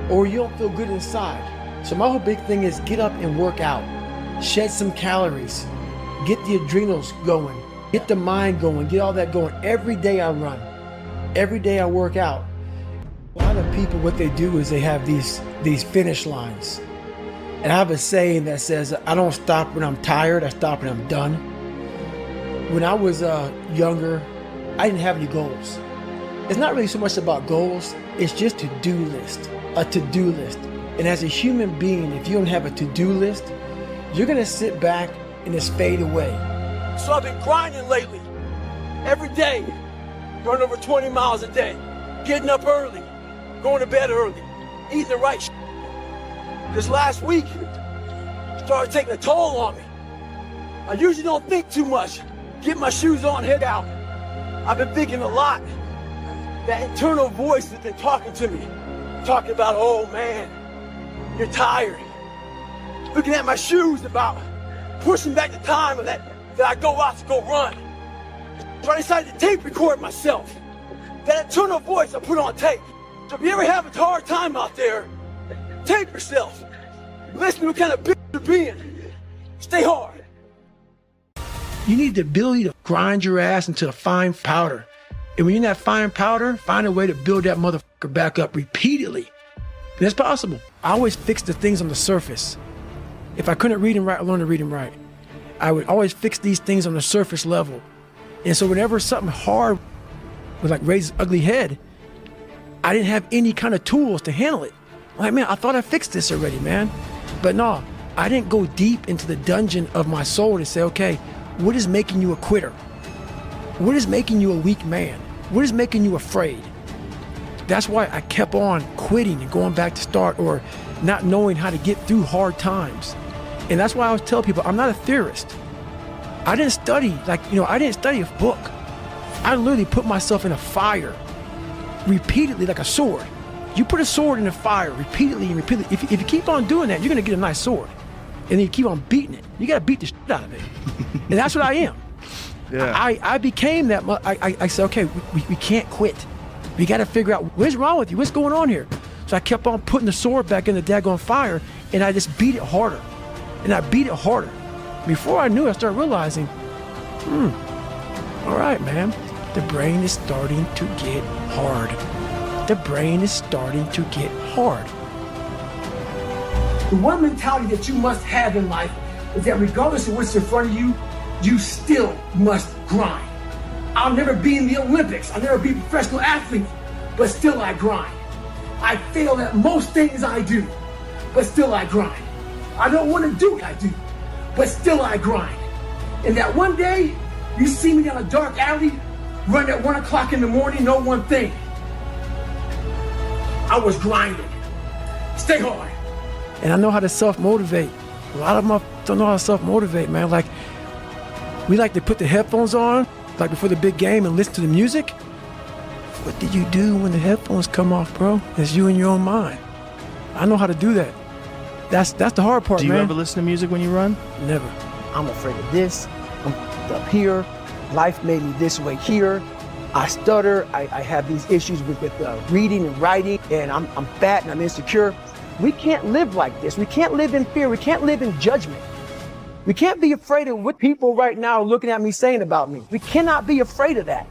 Speaker 1: or you don't feel good inside. So my whole big thing is get up and work out. Shed some calories. Get the adrenals going. Get the mind going. Get all that going. Every day I run. Every day I work out. A lot of people, what they do is they have these finish lines. And I have a saying that says, I don't stop when I'm tired, I stop when I'm done. When I was younger, I didn't have any goals. It's not really so much about goals, it's just a to-do list. And as a human being, if you don't have a to-do list, you're gonna sit back and just fade away. So I've been grinding lately, every day, running over 20 miles a day, getting up early, going to bed early, eating the right shit. This last week started taking a toll on me. I usually don't think too much. Get my shoes on, head out. I've been thinking a lot. That internal voice has been talking to me, talking about, oh man, you're tired. Looking at my shoes about pushing back the time of that I go out to go run. So I decided to tape record myself. That internal voice I put on tape. So if you ever have a hard time out there, tape yourself. Listen to what kind of bitch you're being. Stay hard. You need the ability to grind your ass into a fine powder. And when you're in that fine powder, find a way to build that motherfucker back up repeatedly. And that's possible. I always fix the things on the surface. If I couldn't read and write, I learned to read and write. I would always fix these things on the surface level. And so whenever something hard would like raise its ugly head, I didn't have any kind of tools to handle it. I'm like, man, I thought I fixed this already, man. But no, I didn't go deep into the dungeon of my soul to say, okay, what is making you a quitter? What is making you a weak man? What is making you afraid? That's why I kept on quitting and going back to start, or not knowing how to get through hard times. And that's why I always tell people, I'm not a theorist. I didn't study, I didn't study a book. I literally put myself in a fire repeatedly like a sword. You put a sword in a fire repeatedly and repeatedly. If you keep on doing that, you're gonna get a nice sword. And then you keep on beating it. You gotta beat the shit out of it. And that's what I am. Yeah. I became that. I said, okay, we can't quit. We gotta figure out what's wrong with you, what's going on here. So I kept on putting the sword back in the daggone fire, and I just beat it harder. And I beat it harder. Before I knew it, I started realizing, all right, man, the brain is starting to get hard. The brain is starting to get hard. The one mentality that you must have in life is that regardless of what's in front of you, you still must grind. I'll never be in the Olympics. I'll never be a professional athlete, but still I grind. I fail at most things I do, but still I grind. I don't want to do what I do, but still I grind. And that one day, you see me down a dark alley, run at 1 o'clock in the morning, know one thing. I was grinding. Stay hard. And I know how to self-motivate. A lot of them don't know how to self-motivate, man. Like, we like to put the headphones on, like before the big game, and listen to the music. What do you do when the headphones come off, bro? It's you in your own mind. I know how to do that. That's the hard part, man.
Speaker 2: Do you ever listen to music when you run?
Speaker 1: Never. I'm afraid of this. I'm up here. Life made me this way here. I stutter. I have these issues with reading and writing, and I'm fat and I'm insecure. We can't live like this. We can't live in fear. We can't live in judgment. We can't be afraid of what people right now are looking at me saying about me. We cannot be afraid of that.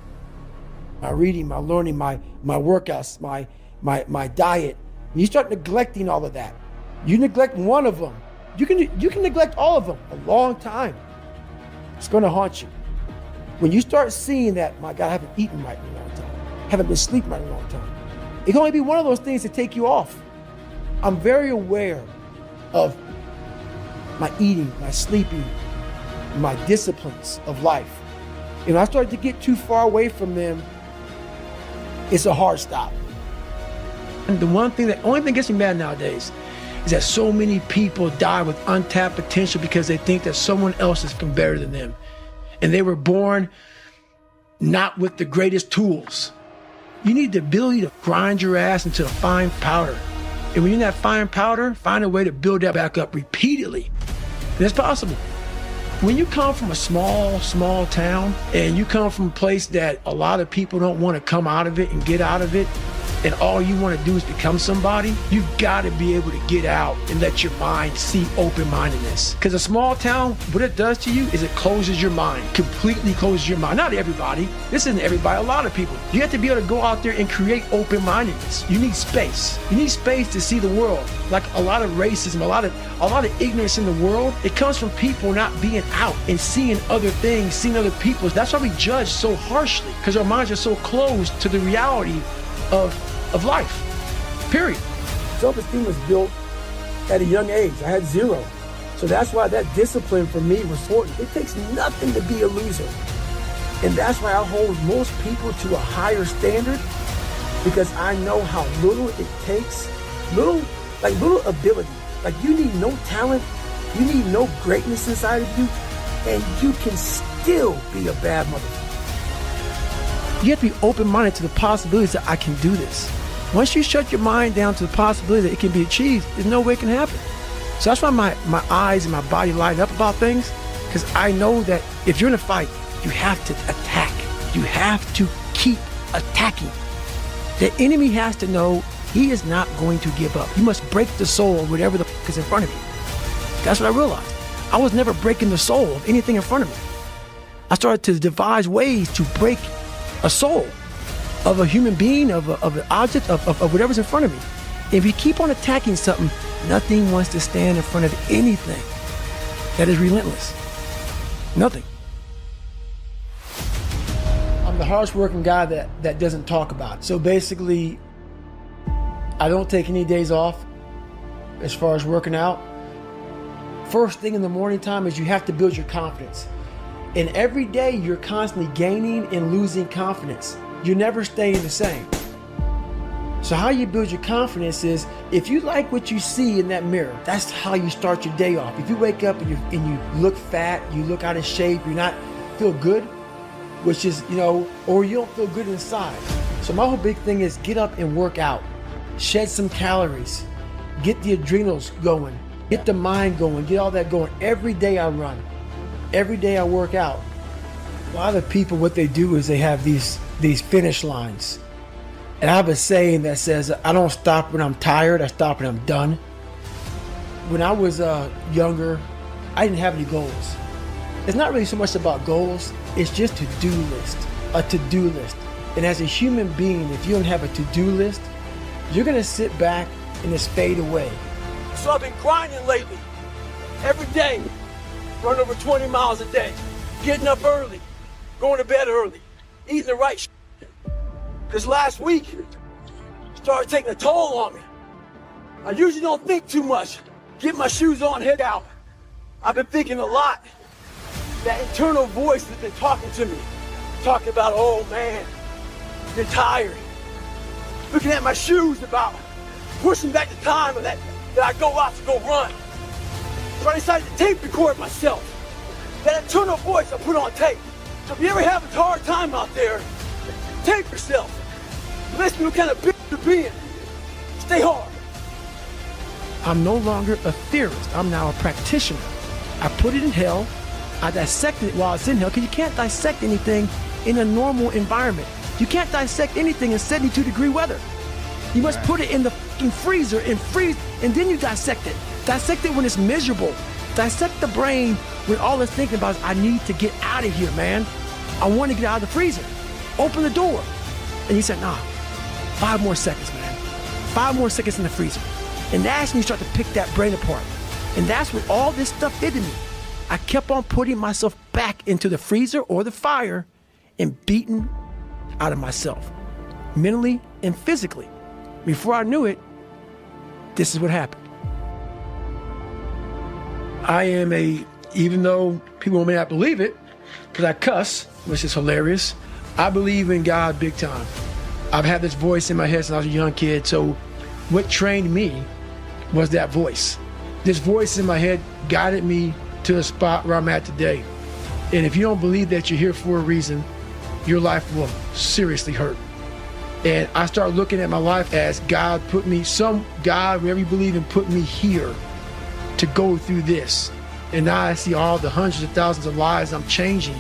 Speaker 1: My reading, my learning, my workouts, my diet. When you start neglecting all of that, you neglect one of them, you can neglect all of them a long time. It's going to haunt you. When you start seeing that, my God, I haven't eaten right in a long time, haven't been sleeping right in a long time, it can only be one of those things to take you off. I'm very aware of my eating, my sleeping, my disciplines of life. And when I started to get too far away from them, it's a hard stop. And the only thing that gets me mad nowadays is that so many people die with untapped potential because they think that someone else is better than them. And they were born not with the greatest tools. You need the ability to grind your ass into a fine powder. And when you're in that fine powder, find a way to build that back up repeatedly. And it's possible. When you come from a small town, and you come from a place that a lot of people don't want to come out of it and get out of it, and all you want to do is become somebody, you've got to be able to get out and let your mind see open-mindedness. Because a small town, what it does to you is it closes your mind, completely closes your mind. Not everybody. This isn't everybody, a lot of people. You have to be able to go out there and create open-mindedness. You need space. You need space to see the world. Like a lot of racism, a lot of ignorance in the world, it comes from people not being out and seeing other things, seeing other people. That's why we judge so harshly, because our minds are so closed to the reality of life, period. Self-esteem was built at a young age. I had 0. So that's why that discipline for me was important. It takes nothing to be a loser. And that's why I hold most people to a higher standard, because I know how little it takes, little ability. Like, you need no talent, you need no greatness inside of you, and you can still be a bad motherfucker. You have to be open-minded to the possibilities that I can do this. Once you shut your mind down to the possibility that it can be achieved, there's no way it can happen. So that's why my eyes and my body light up about things, because I know that if you're in a fight, you have to attack. You have to keep attacking. The enemy has to know he is not going to give up. You must break the soul of whatever the fuck is in front of you. That's what I realized. I was never breaking the soul of anything in front of me. I started to devise ways to break a soul of a human being, of an object, of whatever's in front of me. If you keep on attacking something, nothing wants to stand in front of anything that is relentless. Nothing. I'm the hardest working guy that doesn't talk about it. So basically, I don't take any days off as far as working out. First thing in the morning time is you have to build your confidence. And every day you're constantly gaining and losing confidence. You're never staying the same. So how you build your confidence is, if you like what you see in that mirror, that's how you start your day off. If you wake up and you look fat, you look out of shape, you're not feel good, which is, or you don't feel good inside. So my whole big thing is get up and work out. Shed some calories. Get the adrenals going. Get the mind going. Get all that going. Every day I run. Every day I work out. A lot of people, what they do is they have these finish lines. And I have a saying that says, I don't stop when I'm tired, I stop when I'm done. When I was younger, I didn't have any goals. It's not really so much about goals, it's just a to-do list. And as a human being, if you don't have a to-do list, you're gonna sit back and just fade away. So I've been grinding lately, every day, run over 20 miles a day, getting up early, going to bed early, eating the right shit. This last week started taking a toll on me. I usually don't think too much. Get my shoes on, head out. I've been thinking a lot. That internal voice that's been talking to me, talking about, oh man, you're tired. Looking at my shoes about pushing back the time that I go out to go run. So I decided to tape record myself. That internal voice I put on tape. So if you ever have a hard time out there, tape yourself. Listen to what kind of bitch you're being. Stay hard. I'm no longer a theorist. I'm now a practitioner. I put it in hell. I dissected it while it's in hell, because you can't dissect anything in a normal environment. You can't dissect anything in 72-degree weather. You must put it in the fucking freezer and freeze, and then you dissect it. Dissect it when it's miserable. Dissect the brain when all it's thinking about is, I need to get out of here, man. I want to get out of the freezer. Open the door. And you said, nah, 5 more seconds, man. 5 more seconds in the freezer. And that's when you start to pick that brain apart. And that's what all this stuff did to me. I kept on putting myself back into the freezer or the fire and beating out of myself, mentally and physically. Before I knew it, this is what happened. I am even though people may not believe it, because I cuss, which is hilarious, I believe in God big time. I've had this voice in my head since I was a young kid, so what trained me was that voice. This voice in my head guided me to the spot where I'm at today. And if you don't believe that you're here for a reason, your life will seriously hurt. And I start looking at my life as God put me, some God, whatever you believe in, put me here to go through this. And now I see all the hundreds of thousands of lives I'm changing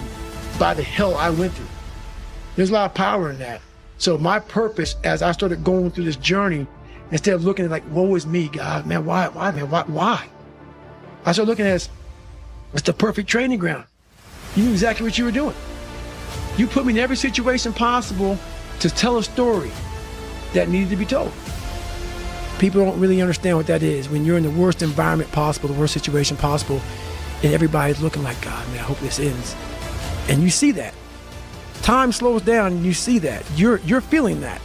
Speaker 1: by the hell I went through. There's a lot of power in that. So my purpose, as I started going through this journey, instead of looking at like, woe is me, God, man, why, man, why? I started looking at it as, it's the perfect training ground. You knew exactly what you were doing. You put me in every situation possible to tell a story that needed to be told. People don't really understand what that is. When you're in the worst environment possible, the worst situation possible, and everybody's looking like, God, man, I hope this ends. And you see that. Time slows down and you see that. You're feeling that.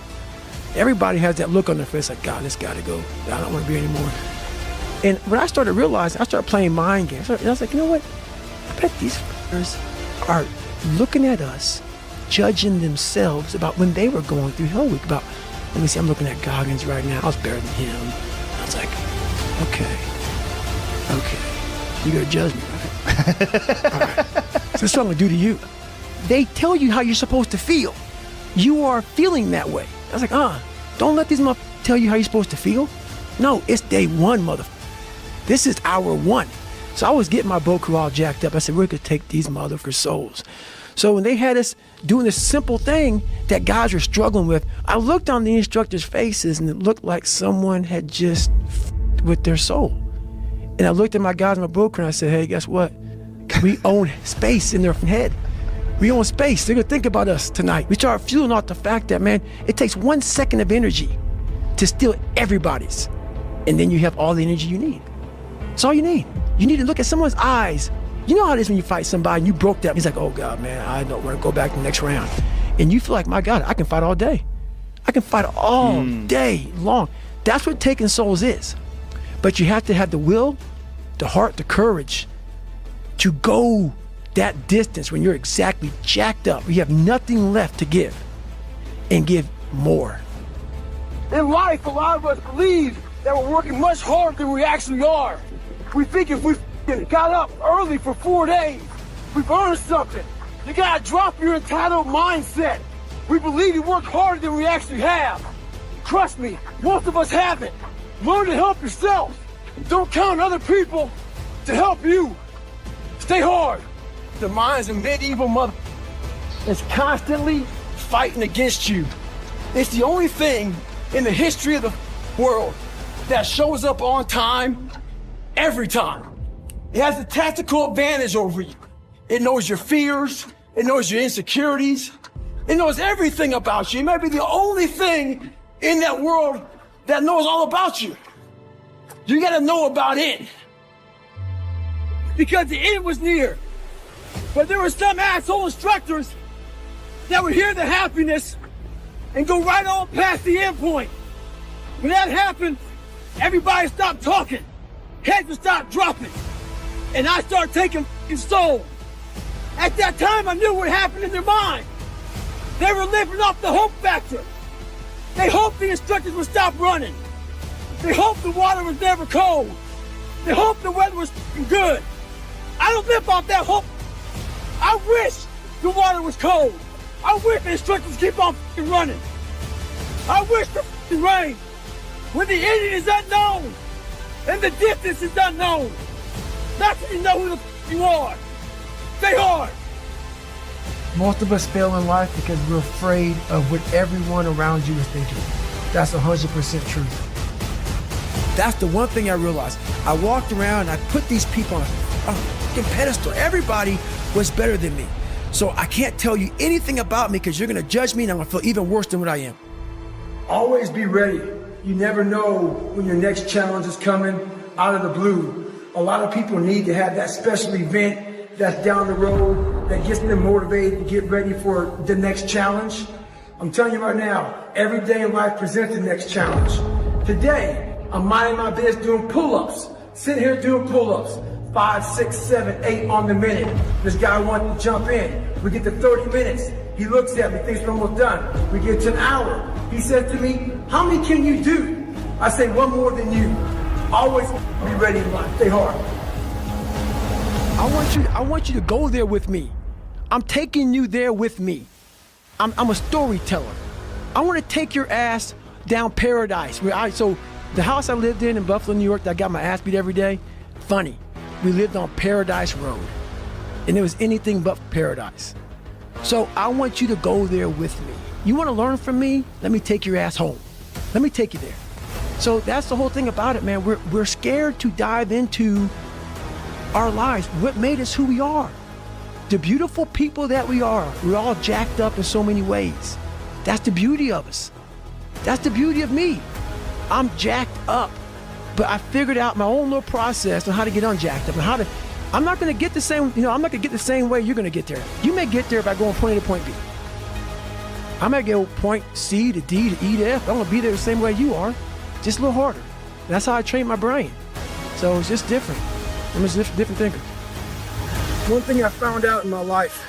Speaker 1: Everybody has that look on their face like, God, this gotta go. I don't want to be anymore. And when I started realizing, I started playing mind games. And I was like, you know what? I bet these f***ers are looking at us, judging themselves about when they were going through Hell Week. About, let me see, I'm looking at Goggins right now. I was better than him. I was like, okay, you're gonna judge me, right? All right. So that's what I'm gonna do to you. They tell you how you're supposed to feel. You are feeling that way. I was like, don't let these motherfuckers tell you how you're supposed to feel. No, it's day one, motherfucker. This is hour one. So I was getting my boat crew all jacked up. I said, we're gonna take these motherfuckers' souls. So when they had us doing this simple thing that guys were struggling with, I looked on the instructors' faces and it looked like someone had just with their soul. And I looked at my guys in my boat crew and I said, hey, guess what? We own space in their head. We own space. They're gonna think about us tonight. We start fueling off the fact that, man, it takes 1 second of energy to steal everybody's. And then you have all the energy you need. That's all you need. You need to look at someone's eyes. You know how it is when you fight somebody and you broke that. He's like, oh God, man, I don't want to go back to the next round. And you feel like, my God, I can fight all day. I can fight all day long. That's what taking souls is. But you have to have the will, the heart, the courage to go that distance when you're exactly jacked up. You have nothing left to give and give more.
Speaker 2: In life, a lot of us believe that we're working much harder than we actually are. We think if we got up early for 4 days, we've earned something. You gotta drop your entitled mindset. We believe you work harder than we actually have. Trust me, most of us haven't. Learn to help yourself. Don't count on other people to help you. Stay hard. The mind's a medieval mother that's constantly fighting against you. It's the only thing in the history of the world that shows up on time, every time. It has a tactical advantage over you. It knows your fears. It knows your insecurities. It knows everything about you. It may be the only thing in that world that knows all about you. You gotta know about it. Because the end was near. But there were some asshole instructors that would hear the happiness and go right on past the end point. When that happened, everybody stopped talking. Heads would stop dropping. And I started taking soul. At that time, I knew what happened in their mind. They were living off the hope factor. They hoped the instructors would stop running. They hoped the water was never cold. They hoped the weather was good. I don't live off that hope. I wish the water was cold. I wish the instructors keep on running. I wish the rain. When the ending is unknown and the distance is unknown, that's when you know who the you are. Stay hard.
Speaker 1: Most of us fail in life because we're afraid of what everyone around you is thinking. That's 100% truth. That's the one thing I realized. I walked around and I put these people on a fucking pedestal. Everybody was better than me. So I can't tell you anything about me because you're gonna judge me and I'm gonna feel even worse than what I am. Always be ready. You never know when your next challenge is coming out of the blue. A lot of people need to have that special event that's down the road that gets them motivated to get ready for the next challenge. I'm telling you right now, every day in life presents the next challenge. Today, I'm minding my business doing pull-ups. Sitting here doing pull-ups. 5, 6, 7, 8 on the minute. This guy wanted to jump in. We get to 30 minutes. He looks at me, thinks we're almost done. We get to an hour. He said to me, how many can you do? I say, one more than you. Always be ready in life. Stay hard. I want you to go there with me. I'm taking you there with me. I'm a storyteller. I want to take your ass down paradise. So the house I lived in Buffalo, New York, that I got my ass beat every day, funny. We lived on Paradise Road, and it was anything but paradise. So I want you to go there with me. You want to learn from me? Let me take your ass home. Let me take you there. So that's the whole thing about it, man. We're scared to dive into our lives, what made us who we are. The beautiful people that we are. We're all jacked up in so many ways. That's the beauty of us. That's the beauty of me. I'm jacked up, but I figured out my own little process on how to get unjacked up and I'm not gonna get the same, I'm not gonna get the same way you're gonna get there. You may get there by going point A to point B. I might go point C to D to E to F. I'm gonna be there the same way you are, just a little harder. That's how I train my brain. So it's just different. I'm just a different thinker. One thing I found out in my life,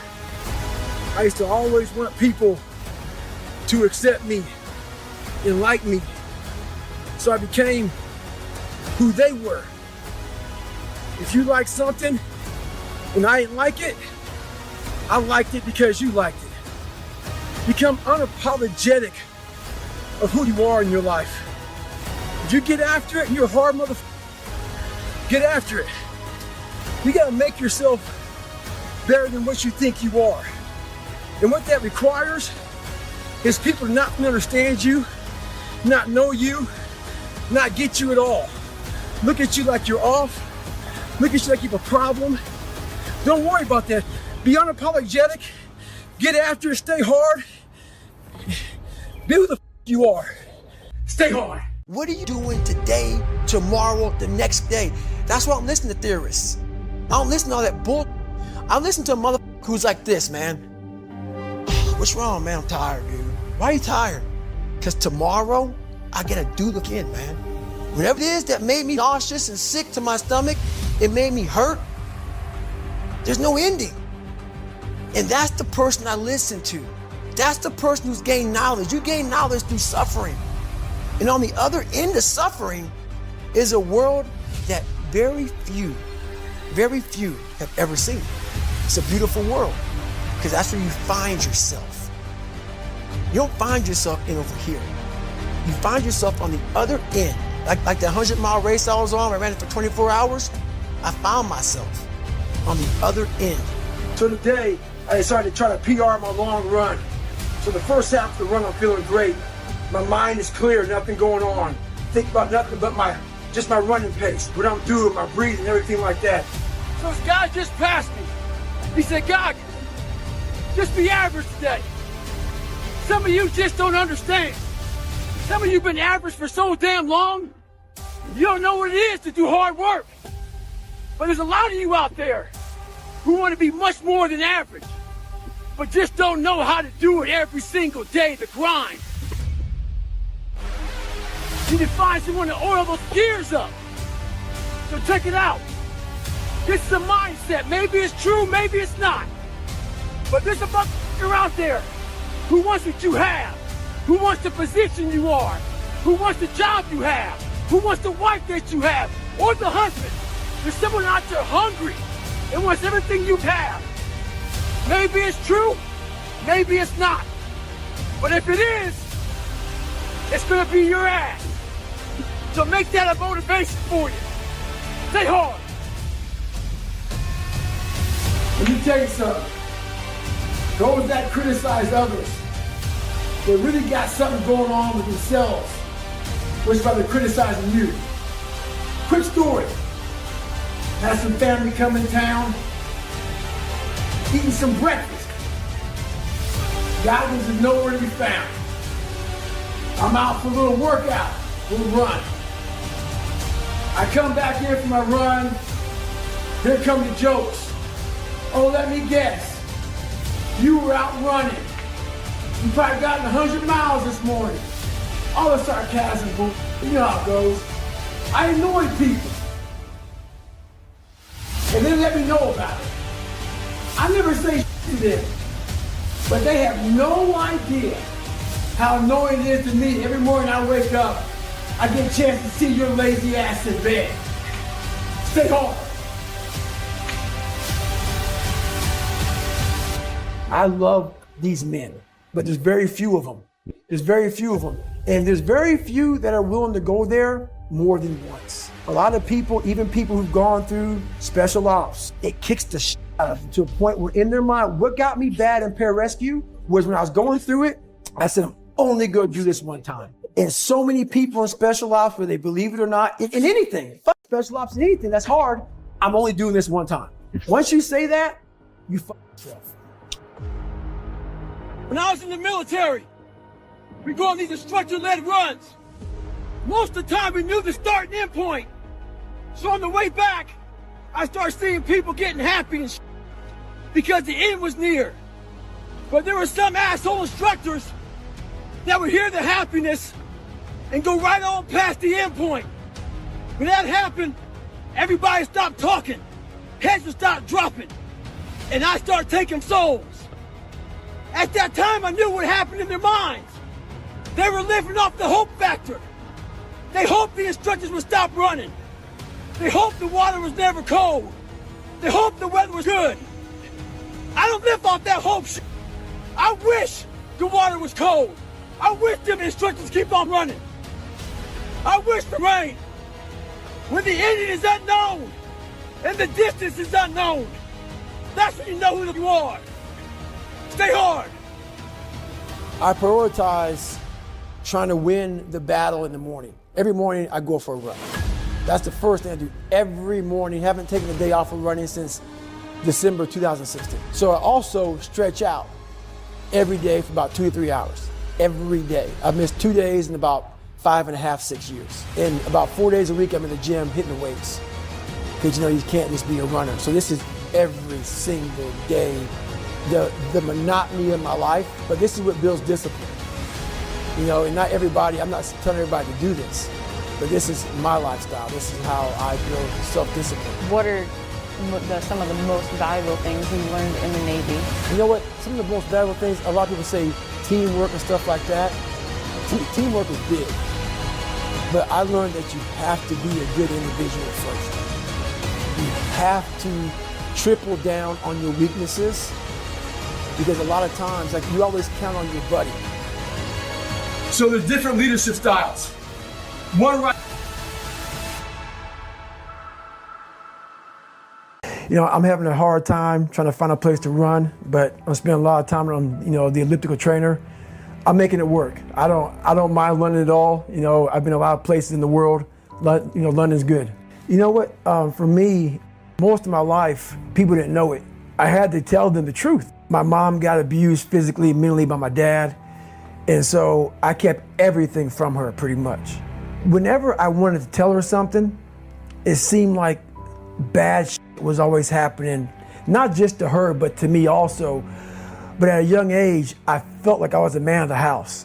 Speaker 1: I used to always want people to accept me and like me. So I became who they were. If you like something and I didn't like it, I liked it because you liked it. Become unapologetic of who you are in your life. If you get after it and you're a hard motherfucker, get after it. You gotta make yourself better than what you think you are. And what that requires is people to not understand you, not know you, not get you at all. Look at you like you're off. Look at you like you have a problem. Don't worry about that. Be unapologetic. Get after it. Stay hard. Be who the you are. Stay hard. What are you doing today, tomorrow, the next day? That's why I'm listening to theorists. I don't listen to all that bull. I listen to a motherfucker who's like this, man. What's wrong, man? I'm tired, dude. Why are you tired? Because tomorrow, I gotta do it again, man. Whatever it is that made me nauseous and sick to my stomach, it made me hurt. There's no ending. And that's the person I listen to. That's the person who's gained knowledge. You gain knowledge through suffering. And on the other end of suffering is a world that very few have ever seen. It's a beautiful world because that's where you find yourself. You don't find yourself in over here. You find yourself on the other end. Like that 100-mile race I was on, I ran it for 24 hours. I found myself on the other end.
Speaker 2: So today, I decided to try to PR my long run. So the first half of the run, I'm feeling great. My mind is clear, nothing going on. Think about nothing but my running pace, what I'm doing, my breathing, everything like that. So this guy just passed me. He said, Goggins, just be average today. Some of you just don't understand. Some of you been average for so damn long, you don't know what it is to do hard work. But there's a lot of you out there who want to be much more than average, but just don't know how to do it every single day, the grind. You need to find someone to oil those gears up. So check it out. This is a mindset. Maybe it's true, maybe it's not. But there's a motherfucker out there who wants what you have, who wants the position you are, who wants the job you have, who wants the wife that you have, or the husband. There's someone out there hungry and wants everything you have. Maybe it's true, maybe it's not. But if it is, it's gonna be your ass. So make that a motivation for you. Stay hard. Let me tell you something. Those that criticize others, they really got something going on with themselves, which is why they're criticizing you. Quick story. Had some family come in town, eating some breakfast. Goggins is nowhere to be found. I'm out for a little workout, a little run. I come back here for my run. Here come the jokes. Oh, let me guess. You were out running. You probably gotten 100 miles this morning. All the sarcasm, boo. You know how it goes. I annoy people. And they let me know about it. I never say to them. But they have no idea how annoying it is to me. Every morning I wake up, I get a chance to see your lazy ass in bed. Stay hard.
Speaker 1: I love these men, but there's very few of them. There's very few of them. And there's very few that are willing to go there more than once. A lot of people, even people who've gone through special ops, it kicks the shit out of them to a point where in their mind, what got me bad in pararescue was when I was going through it, I said, I'm only gonna do this one time. And so many people in special ops, whether they believe it or not, in anything, fuck special ops in anything, that's hard. I'm only doing this one time. Once you say that, you fuck yourself.
Speaker 2: When I was in the military, we go on these instructor-led runs. Most of the time, we knew the start and end point. So on the way back, I started seeing people getting happy and because the end was near. But there were some asshole instructors that would hear the happiness and go right on past the end point. When that happened, everybody stopped talking. Heads would stop dropping. And I started taking souls. At that time, I knew what happened in their minds. They were living off the hope factor. They hoped the instructors would stop running. They hoped the water was never cold. They hoped the weather was good. I don't live off that hope shit. I wish the water was cold. I wish the instructors keep on running. I wish for rain. When the ending is unknown and the distance is unknown, that's when you know who you are. Stay hard.
Speaker 1: I prioritize trying to win the battle in the morning. Every morning I go for a run. That's the first thing I do every morning. Haven't taken a day off of running since December 2016. So I also stretch out every day for about 2 to 3 hours. Every day. I've missed 2 days in about 5.5, 6 years. And about 4 days a week I'm in the gym hitting the weights. Because you can't just be a runner. So this is every single day. The monotony of my life, but this is what builds discipline. And not everybody, I'm not telling everybody to do this, but this is my lifestyle. This is how I build self-discipline.
Speaker 4: What are some of the most valuable things you learned in the Navy?
Speaker 1: You know what? Some of the most valuable things, a lot of people say teamwork and stuff like that. Teamwork is big, but I learned that you have to be a good individual first. You have to triple down on your weaknesses, because a lot of times, you always count on your buddy.
Speaker 2: So there's different leadership styles. One right.
Speaker 1: I'm having a hard time trying to find a place to run, but I'm spending a lot of time on, the elliptical trainer. I'm making it work. I don't mind London at all. I've been a lot of places in the world. London's good. You know what? For me, most of my life, people didn't know it. I had to tell them the truth. My mom got abused physically and mentally by my dad. And so I kept everything from her pretty much. Whenever I wanted to tell her something, it seemed like bad shit was always happening, not just to her, but to me also. But at a young age, I felt like I was a man of the house.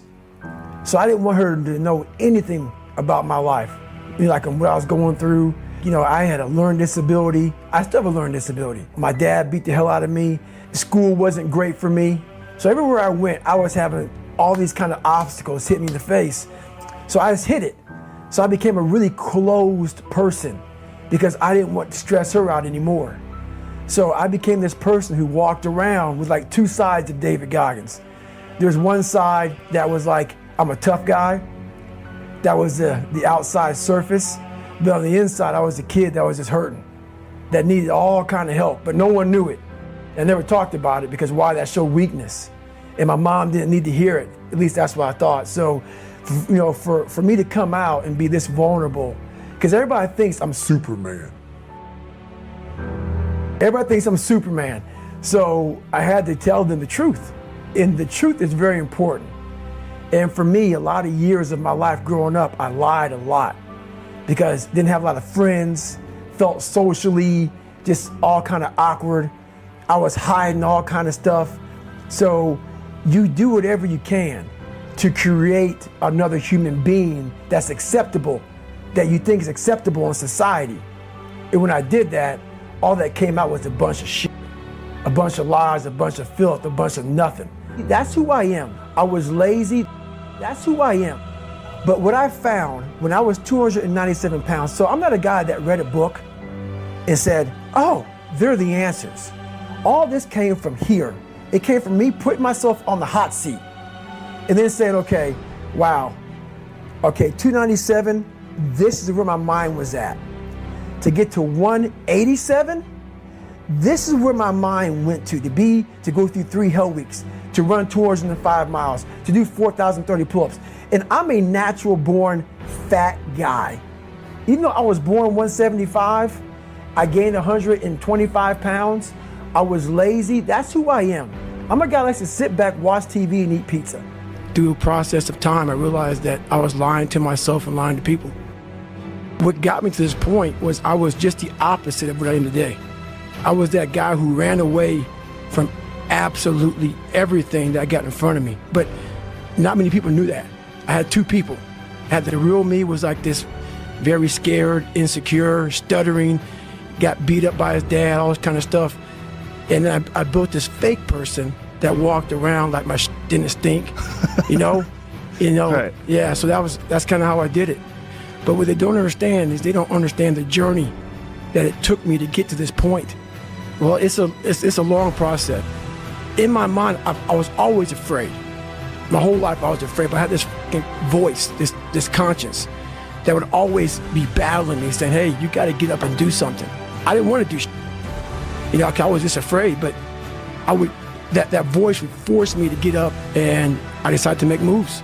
Speaker 1: So I didn't want her to know anything about my life. Like what I was going through. I had a learning disability. I still have a learning disability. My dad beat the hell out of me. School wasn't great for me. So everywhere I went, I was having all these kind of obstacles hit me in the face. So I just hit it. So I became a really closed person because I didn't want to stress her out anymore. So I became this person who walked around with like two sides of David Goggins. There's one side that was like, I'm a tough guy. That was the outside surface. But on the inside, I was a kid that was just hurting, that needed all kind of help, but no one knew it. I never talked about it because why? That showed weakness. And my mom didn't need to hear it. At least that's what I thought. So, for me to come out and be this vulnerable, because everybody thinks I'm Superman. Everybody thinks I'm Superman. So I had to tell them the truth. And the truth is very important. And for me, a lot of years of my life growing up, I lied a lot because didn't have a lot of friends, felt socially just all kind of awkward. I was hiding all kind of stuff. So you do whatever you can to create another human being that's acceptable, that you think is acceptable in society. And when I did that, all that came out was a bunch of shit, a bunch of lies, a bunch of filth, a bunch of nothing. That's who I am. I was lazy. That's who I am. But what I found when I was 297 pounds, so I'm not a guy that read a book and said, oh, they're the answers. All this came from here, It came from me putting myself on the hot seat and then saying, okay, wow, okay, 297, this is where my mind was at. To get to 187, this is where my mind went to go through 3 hell weeks, to run tours in the 5 miles, to do 4,030 pull-ups. And I'm a natural born fat guy. Even though I was born 175, I gained 125 pounds. I was lazy. That's who I am. I'm a guy that likes to sit back, watch TV, and eat pizza. Through a process of time, I realized that I was lying to myself and lying to people. What got me to this point was I was just the opposite of what I am today. I was that guy who ran away from absolutely everything that got in front of me. But not many people knew that. I had 2 people. The real me was like this very scared, insecure, stuttering, got beat up by his dad, all this kind of stuff. And then I built this fake person that walked around like my didn't stink, you know? Right. Yeah, so that's kind of how I did it. But what they don't understand is they don't understand the journey that it took me to get to this point. Well, it's a long process. In my mind, I was always afraid. My whole life I was afraid, but I had this voice, this conscience that would always be battling me, saying, hey, you got to get up and do something. I didn't want to do I was just afraid, but that voice would force me to get up, and I decided to make moves.